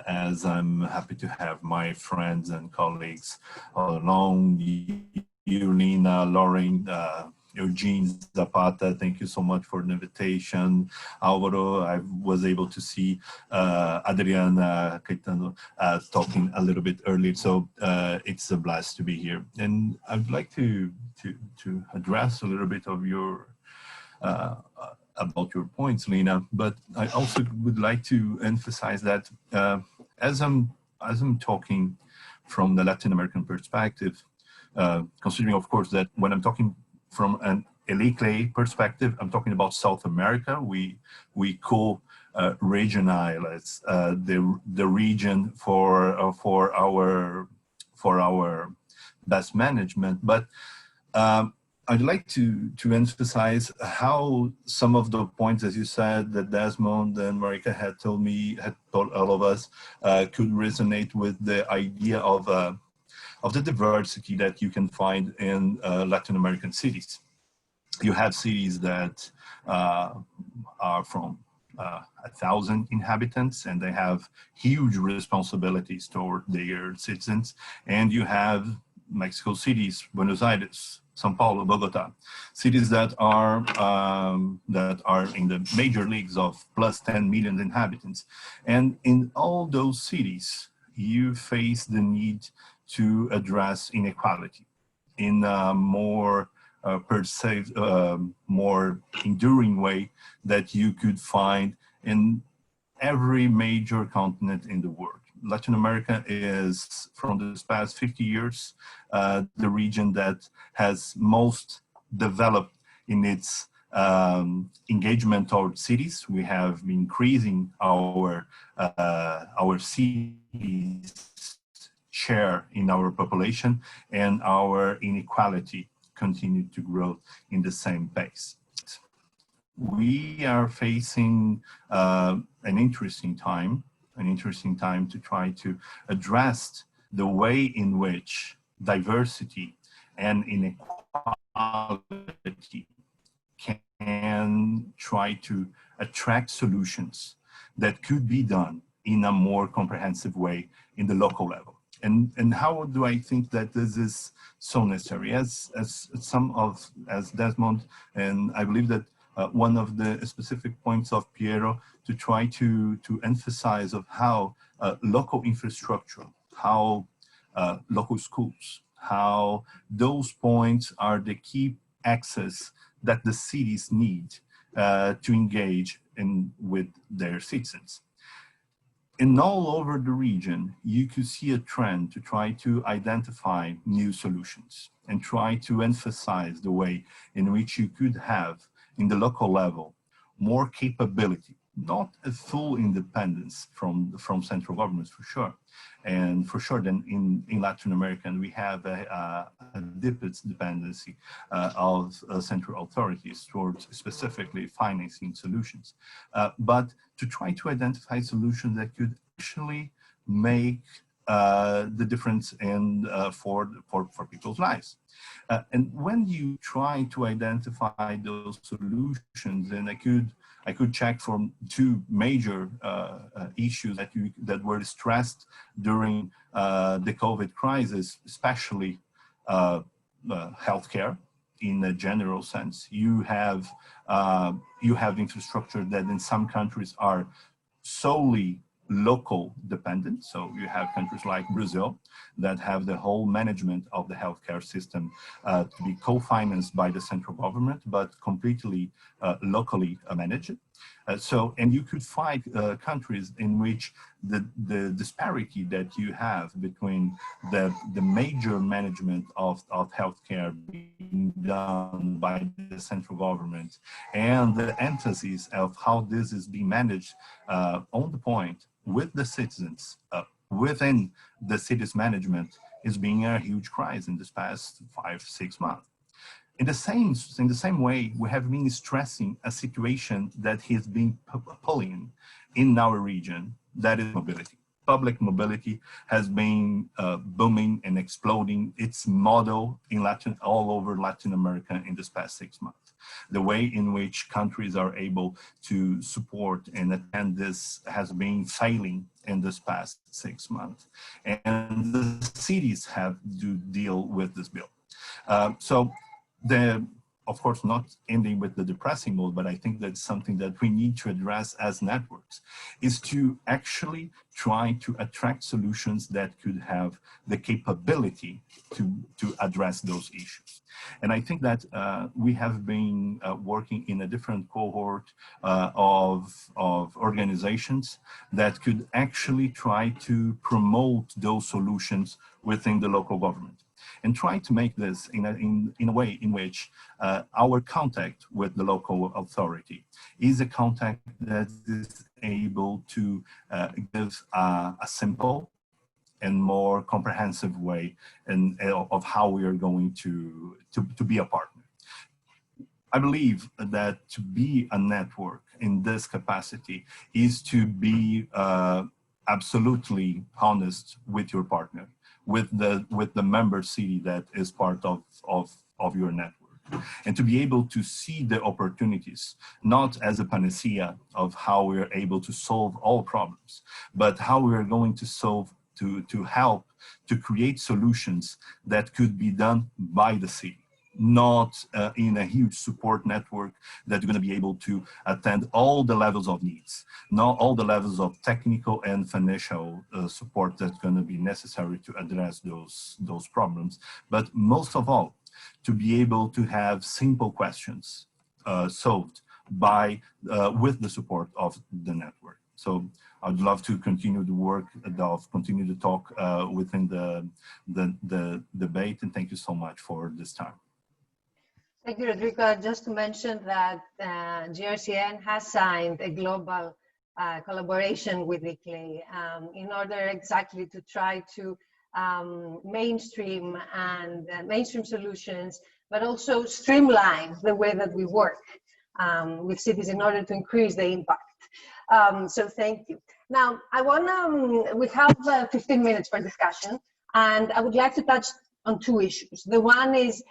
as I'm happy to have my friends and colleagues all along. You, Lena, Lauren, Eugene Zapata, thank you so much for the invitation. Alvaro, I was able to see Adriana Caetano talking a little bit earlier, so it's a blast to be here. And I'd like to address a little bit of your about your points, Lena, but I also would like to emphasize that as I'm talking from the Latin American perspective, considering, of course, that when I'm talking from an elite perspective, I'm talking about South America. We co-regionalize the region for our best management. But I'd like to emphasize how some of the points, as you said, that Desmond and Marika had told all of us, could resonate with the idea of the diversity that you can find in Latin American cities. You have cities that are from 1,000 inhabitants, and they have huge responsibilities toward their citizens. And you have Mexico cities, Buenos Aires, São Paulo, Bogota, cities that are in the major leagues of plus 10 million inhabitants. And in all those cities, you face the need to address inequality in a more more enduring way that you could find in every major continent in the world. Latin America is, from this past 50 years, the region that has most developed in its engagement toward cities. We have been increasing our cities share in our population, and our inequality continued to grow in the same pace. We are facing an interesting time to try to address the way in which diversity and inequality can try to attract solutions that could be done in a more comprehensive way in the local level. And how do I think that this is so necessary? As Desmond, and I believe that one of the specific points of Piero to try to emphasize of how local infrastructure, how local schools, how those points are the key access that the cities need to engage with their citizens. And all over the region, you could see a trend to try to identify new solutions and try to emphasize the way in which you could have, in the local level, more capability, not a full independence from central governments, for sure. And for sure, then in Latin America, we have a deep dependency of central authorities towards specifically financing solutions. But to try to identify solutions that could actually make the difference for people's lives. And when you try to identify those solutions, and I could check from two major issues that were stressed during the COVID crisis, especially healthcare in a general sense. You have infrastructure that in some countries are solely local dependent. So you have countries like Brazil that have the whole management of the healthcare system to be co-financed by the central government, but completely locally managed. And you could find countries in which the disparity that you have between the major management of healthcare being done by the central government and the emphasis of how this is being managed on the point with the citizens within the city's management is being a huge crisis in this past 5-6 months. In the same way, we have been stressing a situation that has been pulling in our region, that is mobility. Public mobility has been booming and exploding its model in all over Latin America in this past 6 months. The way in which countries are able to support and attend this has been failing in this past 6 months. And the cities have to deal with this bill. Of course, not ending with the depressing mode, but I think that's something that we need to address as networks, is to actually try to attract solutions that could have the capability to address those issues. And I think that we have been working in a different cohort of organizations that could actually try to promote those solutions within the local government, and try to make this in a way in which our contact with the local authority is a contact that is able to give a simple and more comprehensive way of how we are going to be a partner. I believe that to be a network in this capacity is to be absolutely honest with your partner, with the member city that is part of your network, and to be able to see the opportunities, not as a panacea of how we're able to solve all problems, but how we're going to solve, to help to create solutions that could be done by the city, not in a huge support network that's going to be able to attend all the levels of needs, not all the levels of technical and financial support that's going to be necessary to address those problems, but most of all, to be able to have simple questions solved with the support of the network. So I'd love to continue the work, continue to talk within the debate, and thank you so much for this time. Thank you, Rodrigo. Just to mention that GRCN has signed a global collaboration with ICLEI in order exactly to try to mainstream solutions, but also streamline the way that we work with cities in order to increase the impact. So thank you. Now, we have 15 minutes for discussion, and I would like to touch on two issues. The one is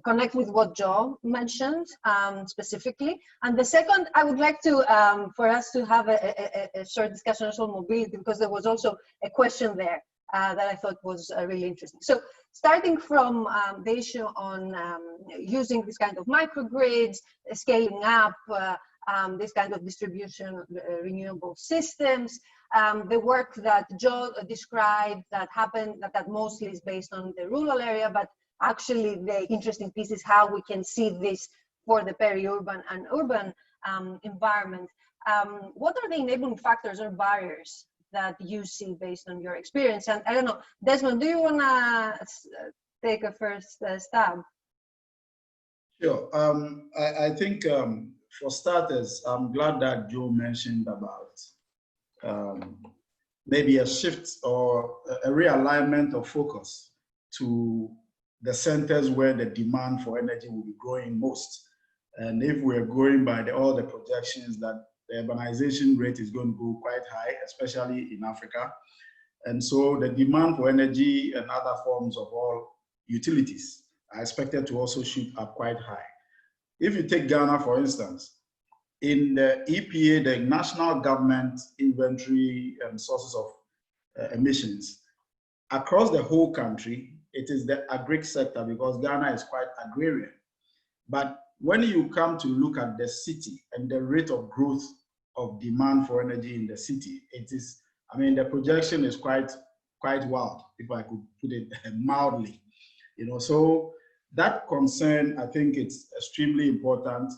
connect with what Joe mentioned specifically, and the second, I would like to for us to have a short discussion on mobility, because there was also a question there that I thought was really interesting. So starting from the issue on using this kind of microgrids, scaling up this kind of distribution renewable systems, the work that Joe described that happened, that mostly is based on the rural area, but actually the interesting piece is how we can see this for the peri-urban and urban environment. What are the enabling factors or barriers that you see based on your experience? And I don't know, Desmond, do you want to take a first stab? Sure. I think for starters, I'm glad that Joe mentioned about maybe a shift or a realignment of focus to the centers where the demand for energy will be growing most. And if we're going by all the projections that the urbanization rate is going to go quite high, especially in Africa. And so the demand for energy and other forms of all utilities are expected to also shoot up quite high. If you take Ghana, for instance, in the EPA, the national government inventory and sources of emissions, across the whole country, it is the agri sector, because Ghana is quite agrarian. But when you come to look at the city and the rate of growth of demand for energy in the city, it is I mean, the projection is quite wild, if I could put it mildly. So that concern, I think it's extremely important.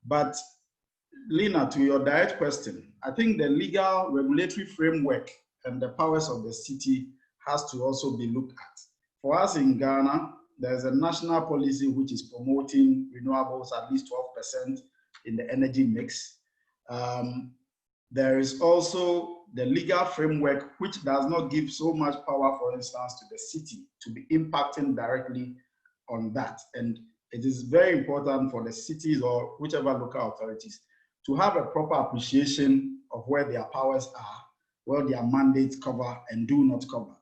But Lena, to your direct question, I think the legal regulatory framework and the powers of the city has to also be looked at. For us in Ghana, there's a national policy which is promoting renewables at least 12% in the energy mix. There is also the legal framework which does not give so much power, for instance, to the city to be impacting directly on that. And it is very important for the cities or whichever local authorities to have a proper appreciation of where their powers are, where their mandates cover and do not cover.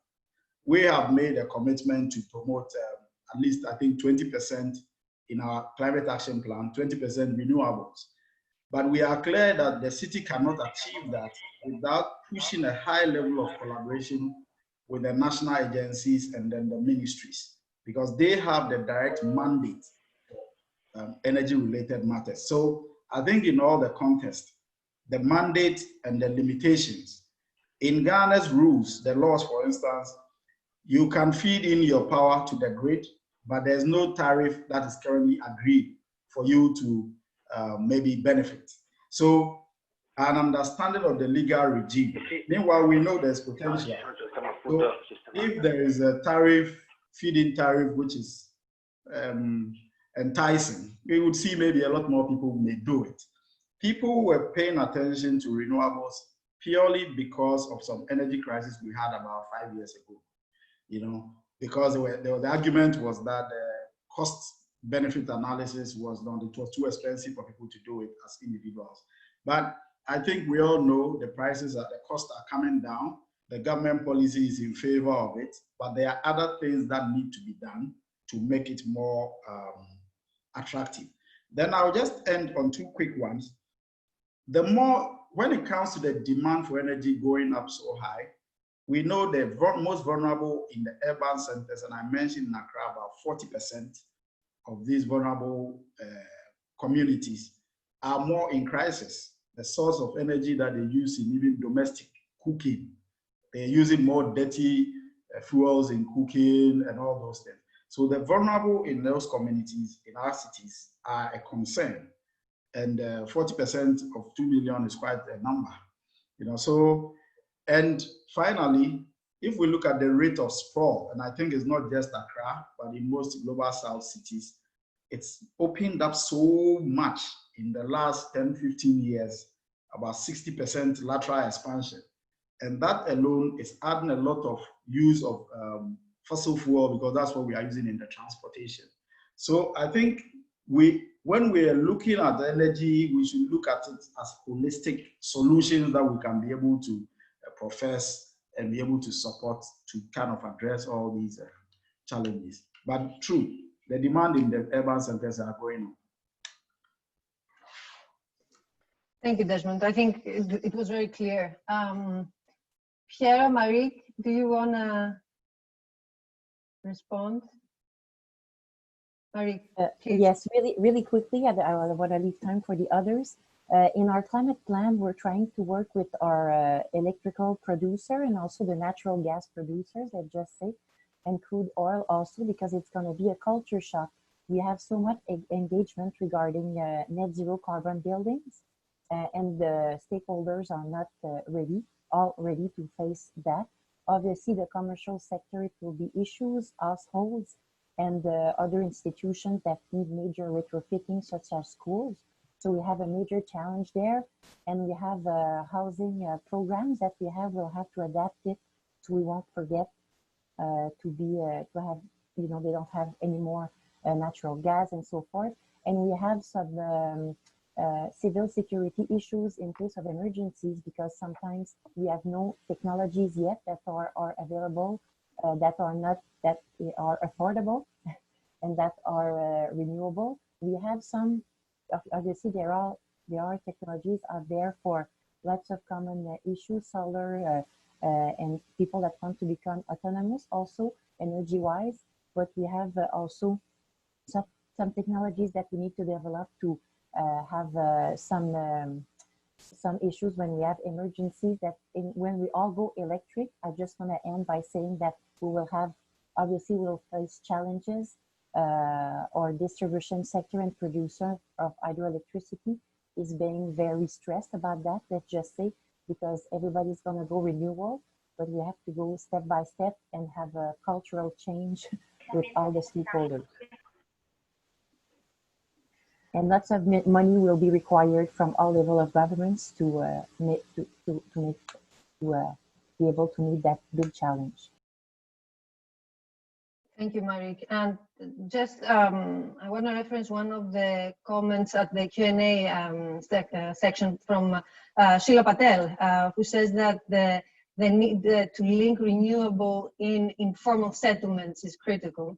We have made a commitment to promote at least, I think, 20% in our climate action plan, 20% renewables. But we are clear that the city cannot achieve that without pushing a high level of collaboration with the national agencies and then the ministries, because they have the direct mandate for energy-related matters. So I think in all the context, the mandate and the limitations. In Ghana's rules, the laws, for instance, you can feed in your power to the grid, but there's no tariff that is currently agreed for you to maybe benefit. So an understanding of the legal regime. Meanwhile, we know there's potential. So if there is a tariff, feed-in tariff, which is enticing, we would see maybe a lot more people may do it. People were paying attention to renewables purely because of some energy crisis we had about 5 years ago. Because the argument was that the cost benefit analysis was done. It was too expensive for people to do it as individuals. But I think we all know the prices, the costs are coming down. The government policy is in favor of it, but there are other things that need to be done to make it more attractive. Then I'll just end on two quick ones. When it comes to the demand for energy going up so high, we know the most vulnerable in the urban centers, and I mentioned in Accra, about 40% of these vulnerable communities are more in crisis. The source of energy that they use in even domestic cooking, they're using more dirty fuels in cooking and all those things. So the vulnerable in those communities, in our cities, are a concern. And 40% of 2 million is quite a number. And finally, if we look at the rate of sprawl, and I think it's not just Accra, but in most global south cities, it's opened up so much in the last 10, 15 years, about 60% lateral expansion. And that alone is adding a lot of use of fossil fuel, because that's what we are using in the transportation. So I think when we are looking at energy, we should look at it as holistic solutions that we can be able to profess and be able to support to kind of address all these challenges. But true, the demand in the urban centers are going on. Thank you, Desmond. I think it was very clear. Piero, Marie, do you want to respond? Marie, yes, really quickly. I want to leave time for the others. In our climate plan, we're trying to work with our electrical producer and also the natural gas producers, I just say, and crude oil also, because it's going to be a culture shock. We have so much engagement regarding net zero carbon buildings, and the stakeholders are not all ready to face that. Obviously, the commercial sector, it will be issues, households, and other institutions that need major retrofitting, such as schools. So we have a major challenge there, and we have housing programs that we'll have to adapt it, so we won't forget to have, they don't have any more natural gas and so forth. And we have some civil security issues in case of emergencies, because sometimes we have no technologies yet that are available, that are affordable and that are renewable. We have some. Obviously, there are technologies out there for lots of common issues, solar, and people that want to become autonomous, also energy-wise. But we have also some technologies that we need to develop to have some some issues when we have emergencies, that when we all go electric, I just want to end by saying that we will have, obviously we'll face challenges. Our distribution sector and producer of hydroelectricity is being very stressed about that, let's just say, because everybody's going to go renewable, but we have to go step by step and have a cultural change with all the stakeholders. And lots of money will be required from all levels of governments to be able to meet that big challenge. Thank you, Marik. And just, I want to reference one of the comments at the Q&A section from Sheila Patel, who says that the need to link renewable in informal settlements is critical,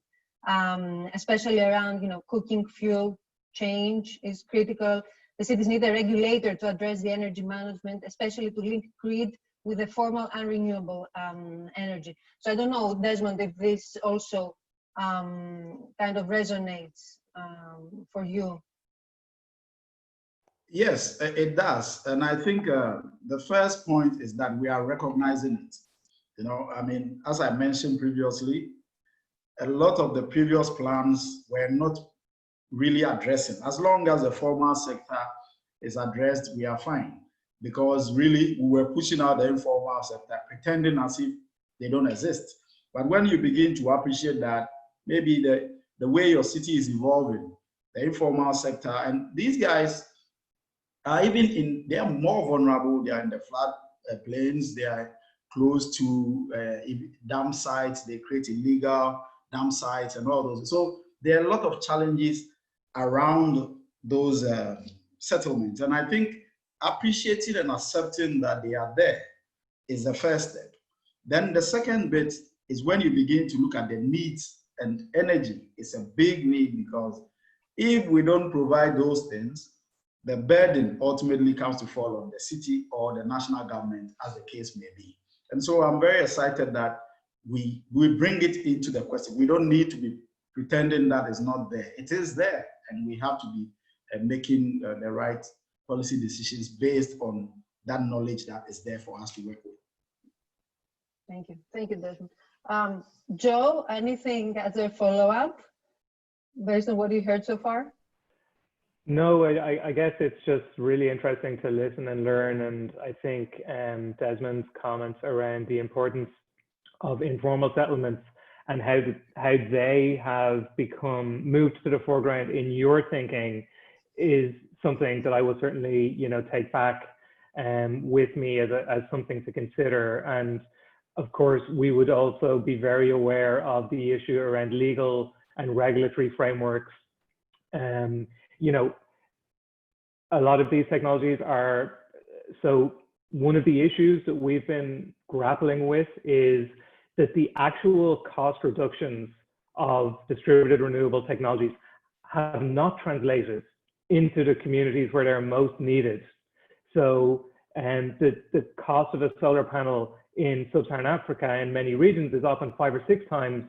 especially around, cooking fuel change is critical. The cities need a regulator to address the energy management, especially to link grid with the formal and renewable energy. So I don't know, Desmond, if this also kind of resonates for you. Yes, it does. And I think the first point is that we are recognizing it. I mean, as I mentioned previously, a lot of the previous plans were not really addressing. As long as the formal sector is addressed, we are fine. Because really, we were pushing out the informal sector, pretending as if they don't exist. But when you begin to appreciate that maybe the way your city is evolving, the informal sector, and these guys are they are more vulnerable. They are in the flood plains, they are close to dam sites, they create illegal dam sites and all those. So there are a lot of challenges around those settlements. And I think appreciating and accepting that they are there is the first step. Then the second bit is when you begin to look at the needs, and energy is a big need, because if we don't provide those things, the burden ultimately comes to fall on the city or the national government, as the case may be. And so I'm very excited that we bring it into the question. We don't need to be pretending that it's not there. It is there, and we have to be making the right policy decisions based on that knowledge that is there for us to work with. Thank you, Desmond. Joe, anything as a follow-up based on what you heard so far? No, I guess it's just really interesting to listen and learn, and I think Desmond's comments around the importance of informal settlements and how they have moved to the foreground in your thinking is something that I will certainly, take back with me as something to consider. And of course, we would also be very aware of the issue around legal and regulatory frameworks. A lot of these technologies are, so one of the issues that we've been grappling with is that the actual cost reductions of distributed renewable technologies have not translated into the communities where they're most needed. So the cost of a solar panel in sub-Saharan Africa in many regions is often 5 or 6 times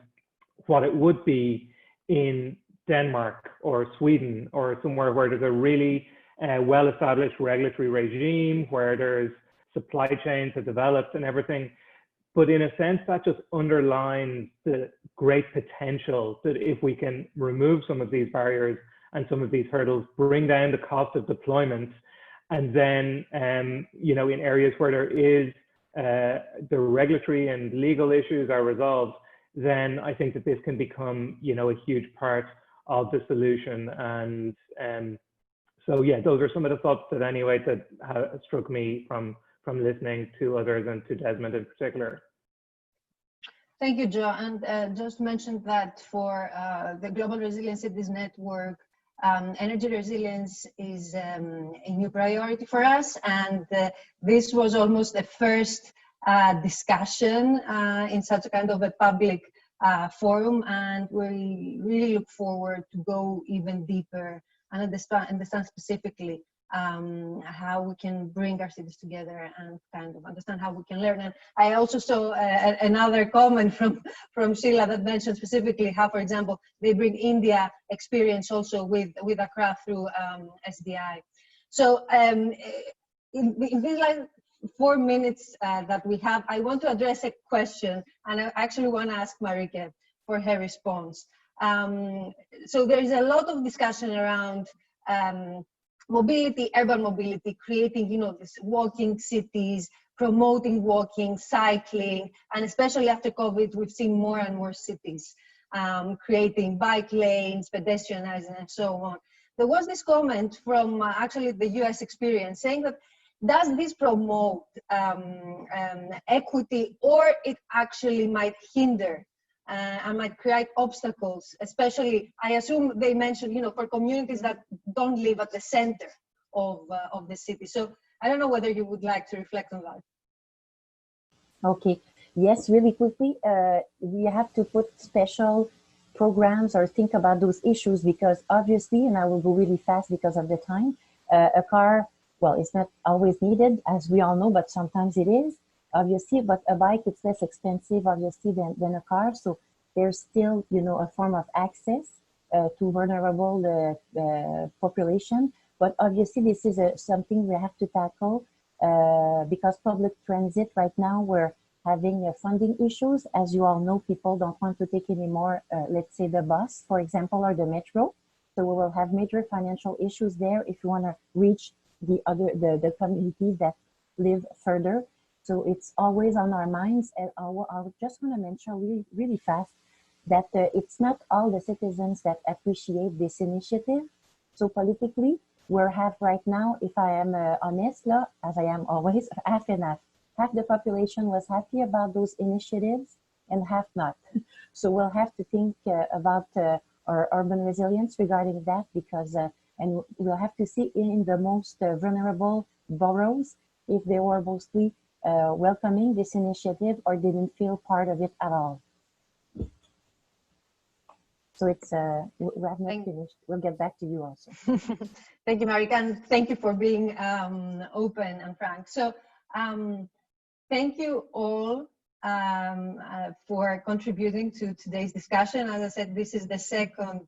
what it would be in Denmark or Sweden or somewhere where there's a really well-established regulatory regime, where there's supply chains have developed and everything. But in a sense, that just underlines the great potential that if we can remove some of these barriers and some of these hurdles, bring down the cost of deployment, and then, in areas where there is the regulatory and legal issues are resolved, then I think that this can become, a huge part of the solution. And so, yeah, those are some of the thoughts that have struck me from listening to others and to Desmond in particular. Thank you, Joe. And just mentioned that for the Global Resilient Cities Network, energy resilience is a new priority for us. And this was almost the first discussion in such a kind of a public forum. And we really look forward to go even deeper and understand specifically how we can bring our cities together and kind of understand how we can learn. And I also saw another comment from Sheila that mentioned specifically how, for example, they bring India experience also with Accra through SDI. So in these like 4 minutes that we have, I want to address a question, and I actually want to ask Marika for her response. So there is a lot of discussion around mobility, urban mobility, creating, these walking cities, promoting walking, cycling, and especially after COVID, we've seen more and more cities creating bike lanes, pedestrianizing, and so on. There was this comment from actually the US experience saying that, does this promote equity, or it actually might hinder and might create obstacles, especially, I assume they mentioned, for communities that don't live at the center of the city. So I don't know whether you would like to reflect on that. Okay. Yes, really quickly, we have to put special programs or think about those issues, because obviously, and I will go really fast because of the time, a car, well, it's not always needed, as we all know, but sometimes it is, obviously, but a bike, it's less expensive, obviously, than a car. So there's still, a form of access to vulnerable population. But obviously, this is something we have to tackle because public transit right now, we're having funding issues. As you all know, people don't want to take anymore, let's say the bus, for example, or the metro. So we will have major financial issues there if you want to reach the communities that live further. So it's always on our minds. And I just want to mention really fast that it's not all the citizens that appreciate this initiative. So politically, we have right now, if I am honest, as I am always, half and half. Half the population was happy about those initiatives and half not. So we'll have to think about our urban resilience regarding that, because and we'll have to see in the most vulnerable boroughs if they were mostly welcoming this initiative or didn't feel part of it at all. So it's we have not finished. We'll get back to you also. Thank you, Marika, and thank you for being open and frank. So thank you all for contributing to today's discussion. As I said, this is the second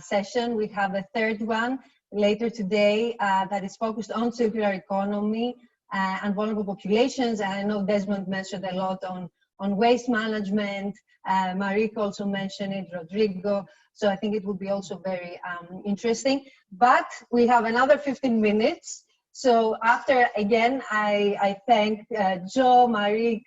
session. We have a third one later today that is focused on circular economy and vulnerable populations. And I know Desmond mentioned a lot on waste management. Marika also mentioned it, Rodrigo. So I think it will be also very interesting. But we have another 15 minutes. So after, again, I thank Joe, Marik,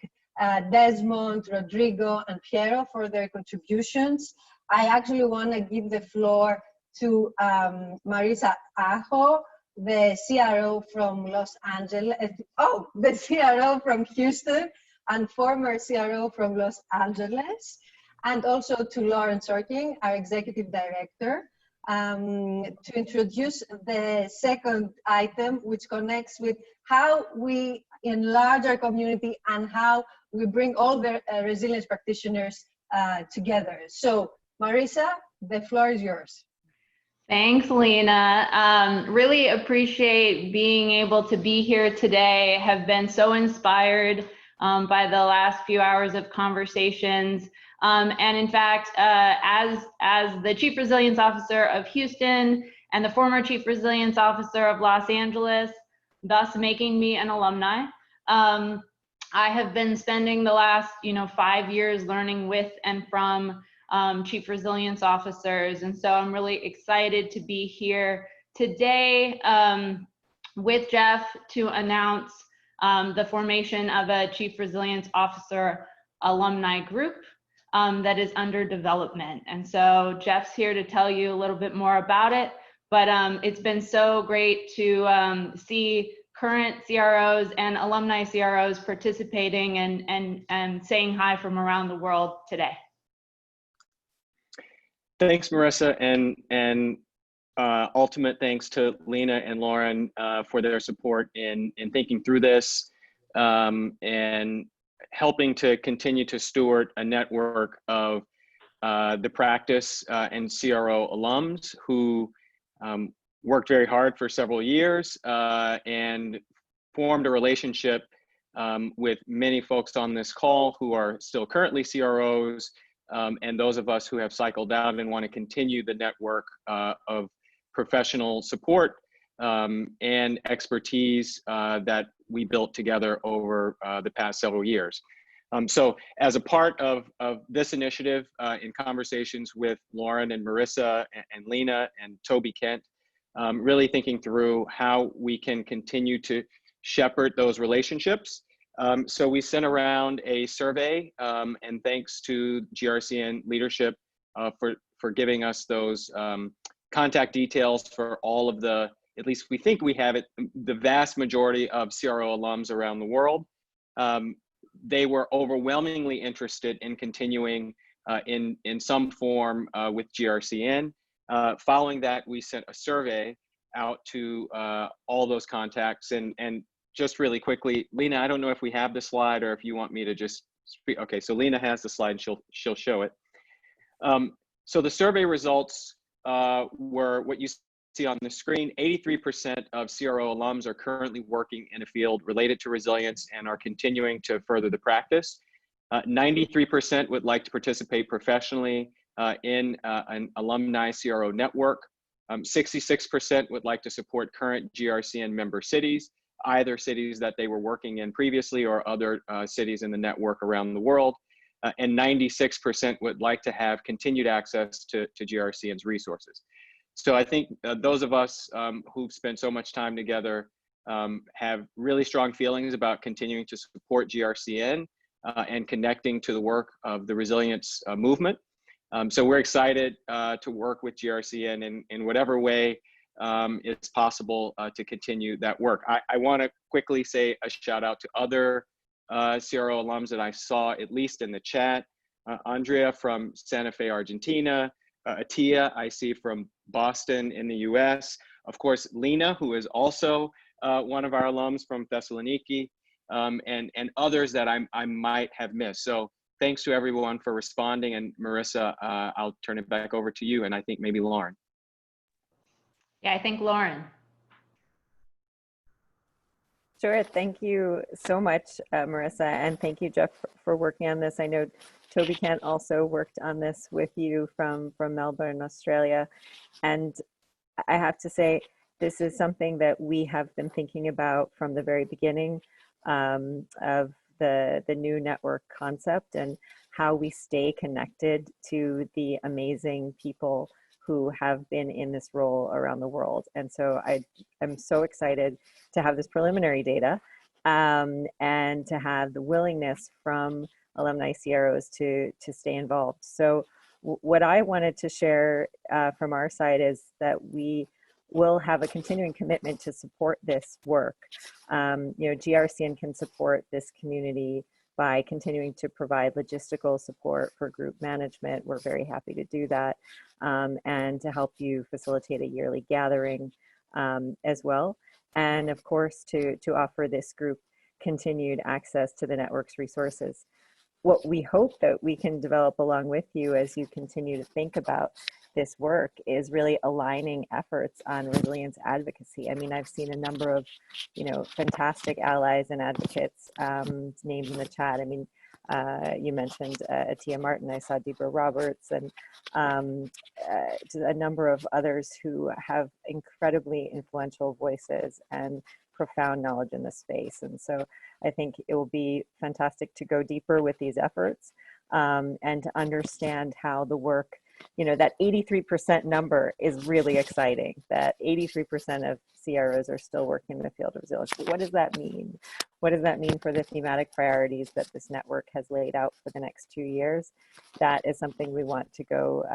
Desmond, Rodrigo, and Piero for their contributions. I actually want to give the floor to Marisa Ajo, the CRO from Los Angeles. Oh, the CRO from Houston and former CRO from Los Angeles. And also to Lauren Sorting, our Executive Director, to introduce the second item, which connects with how we enlarge our community and how we bring all the resilience practitioners together. So, Marisa, the floor is yours. Thanks, Lena. Really appreciate being able to be here today. Have been so inspired by the last few hours of conversations. And in fact, as the Chief Resilience Officer of Houston and the former Chief Resilience Officer of Los Angeles, thus making me an alumni, I have been spending the last 5 years learning with and from Chief Resilience Officers. And so I'm really excited to be here today with Jeff to announce the formation of a Chief Resilience Officer alumni group that is under development. And so Jeff's here to tell you a little bit more about it, but it's been so great to see current CROs and alumni CROs participating and saying hi from around the world today. Thanks, Marissa, and ultimate thanks to Lena and Lauren for their support in thinking through this and helping to continue to steward a network of the practice and CRO alums who worked very hard for several years and formed a relationship with many folks on this call who are still currently CROs and those of us who have cycled out and want to continue the network of professional support and expertise that we built together over the past several years. So as a part of this initiative, in conversations with Lauren and Marissa and Lena and Toby Kent, really thinking through how we can continue to shepherd those relationships. So we sent around a survey, and thanks to GRCN leadership for giving us those contact details for all of the, at least we think we have it, the vast majority of CRO alums around the world. They were overwhelmingly interested in continuing in some form with GRCN. Following that, we sent a survey out to all those contacts, and just really quickly, Lena, I don't know if we have the slide or if you want me to just speak. Okay, so Lena has the slide and she'll show it. So the survey results were what you see on the screen. 83% of CRO alums are currently working in a field related to resilience and are continuing to further the practice. 93% would like to participate professionally in an alumni CRO network. 66% would like to support current GRCN member cities, either cities that they were working in previously or other cities in the network around the world. And 96% would like to have continued access to GRCN's resources. So I think those of us who've spent so much time together have really strong feelings about continuing to support GRCN and connecting to the work of the resilience movement. So we're excited to work with GRCN in whatever way it's possible to continue that work. I want to quickly say a shout out to other CRO alums that I saw, at least in the chat. Andrea from Santa Fe, Argentina. Atia, I see from Boston in the US. Of course, Lena, who is also one of our alums from Thessaloniki, and others that I might have missed. So thanks to everyone for responding. And Marissa, I'll turn it back over to you, and I think maybe Lauren. Yeah, I think Lauren. Sure, thank you so much, Marissa, and thank you, Jeff, for working on this. I know Toby Kent also worked on this with you from Melbourne, Australia. And I have to say, this is something that we have been thinking about from the very beginning of the new network concept, and how we stay connected to the amazing people who have been in this role around the world. And so I'm so excited to have this preliminary data and to have the willingness from alumni CROs to stay involved. So what I wanted to share from our side is that we will have a continuing commitment to support this work. GRCN can support this community by continuing to provide logistical support for group management. We're very happy to do that, and to help you facilitate a yearly gathering as well. And of course, to offer this group continued access to the network's resources. What we hope that we can develop along with you as you continue to think about this work is really aligning efforts on resilience advocacy. I mean, I've seen a number of, fantastic allies and advocates named in the chat. I mean, you mentioned Atia Martin, I saw Deborah Roberts, and a number of others who have incredibly influential voices and profound knowledge in this space. And so I think it will be fantastic to go deeper with these efforts and to understand how the work, that 83% number is really exciting, that 83% of CROs are still working in the field of resilience. What does that mean? What does that mean for the thematic priorities that this network has laid out for the next 2 years? That is something we want to go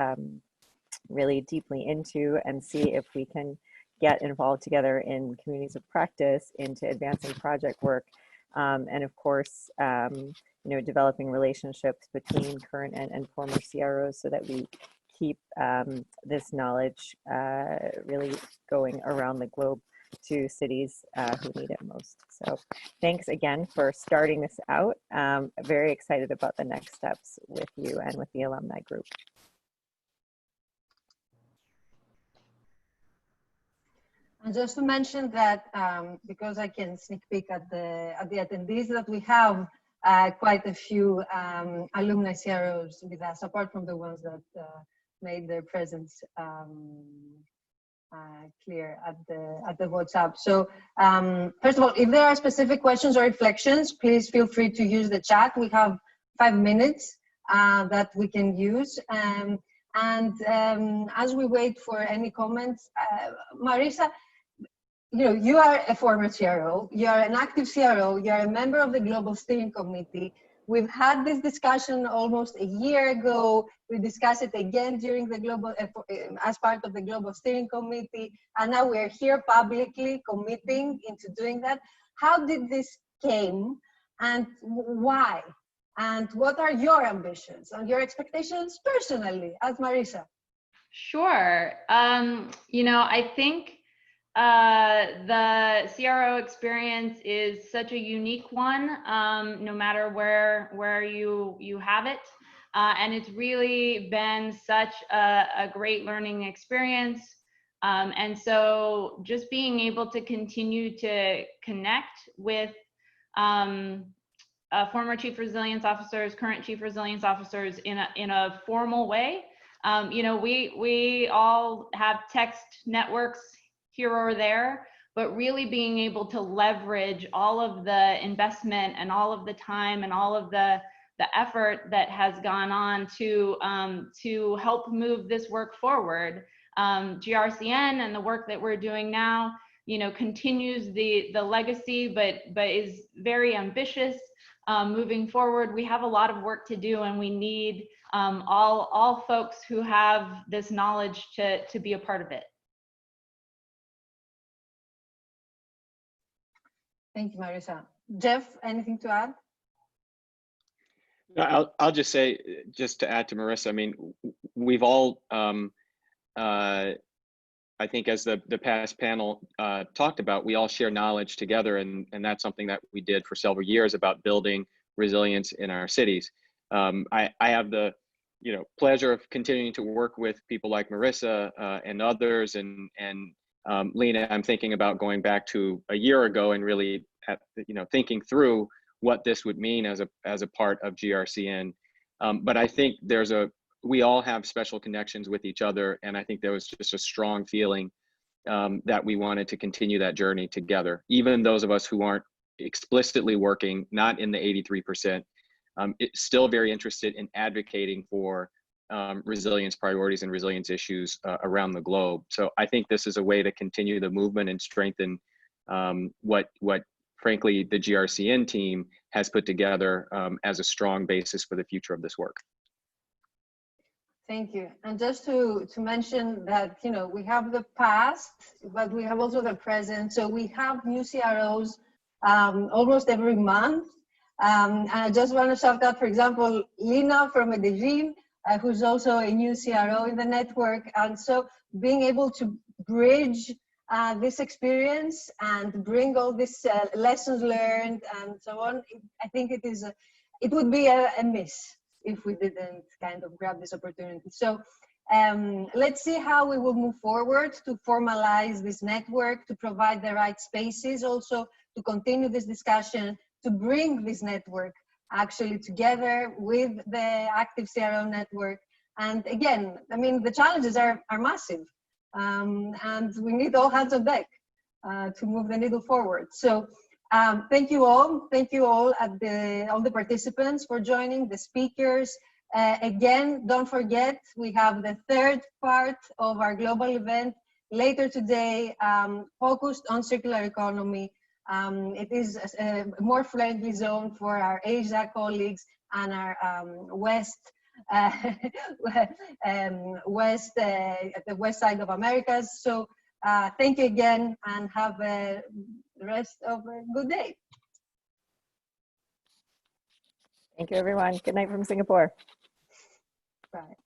really deeply into and see if we can get involved together in communities of practice, into advancing project work, and of course, developing relationships between current and former CROs so that we keep this knowledge really going around the globe to cities who need it most. So thanks again for starting this out. Very excited about the next steps with you and with the alumni group. And just to mention that, because I can sneak peek at the attendees, that we have quite a few alumni CROs with us, apart from the ones that made their presence clear at the WhatsApp. So first of all, if there are specific questions or reflections, please feel free to use the chat. We have 5 minutes that we can use. As we wait for any comments, Marisa, you are a former CRO, you are an active CRO, you are a member of the Global Steering Committee. We've had this discussion almost a year ago. We discussed it again during the as part of the Global Steering Committee, and now we're here publicly committing into doing that. How did this came, and why? And what are your ambitions and your expectations personally as Marisa? Sure. I think the CRO experience is such a unique one, no matter where you have it. And it's really been such a great learning experience. And so just being able to continue to connect with former chief resilience officers, current chief resilience officers in a formal way. We all have text networks here or there, but really being able to leverage all of the investment and all of the time and all of the effort that has gone on to help move this work forward. GRCN and the work that we're doing now, continues the legacy, but is very ambitious. Moving forward, we have a lot of work to do, and we need all folks who have this knowledge to be a part of it. Thank you, Marisa. Jeff, anything to add? No, I'll just say, just to add to Marisa, I mean, we've all, I think as the past panel talked about, we all share knowledge together, and that's something that we did for several years about building resilience in our cities. I have the pleasure of continuing to work with people like Marisa and others, and Lena, I'm thinking about going back to a year ago and really thinking through what this would mean as a part of GRCN. But I think we all have special connections with each other, and I think there was just a strong feeling that we wanted to continue that journey together. Even those of us who aren't explicitly working, not in the 83%, it's still very interested in advocating for resilience priorities and resilience issues around the globe. So I think this is a way to continue the movement and strengthen what frankly the GRCN team has put together as a strong basis for the future of this work. Thank you. And just to mention that, we have the past, but we have also the present. So we have new CROs almost every month. And I just want to shout out, for example, Lina from Medellin, who's also a new CRO in the network. And so being able to bridge this experience and bring all these lessons learned and so on, I think it would be a miss if we didn't kind of grab this opportunity. So let's see how we will move forward to formalize this network, to provide the right spaces, also to continue this discussion, to bring this network actually together with the active CRO network. And again, I mean, the challenges are massive, and we need all hands on deck to move the needle forward. So thank you all all the participants for joining, the speakers. Again, don't forget, we have the third part of our global event later today, focused on circular economy. It is a more friendly zone for our Asia colleagues and our at the west side of Americas. So thank you again, and have the rest of a good day. Thank you, everyone. Good night from Singapore. Bye.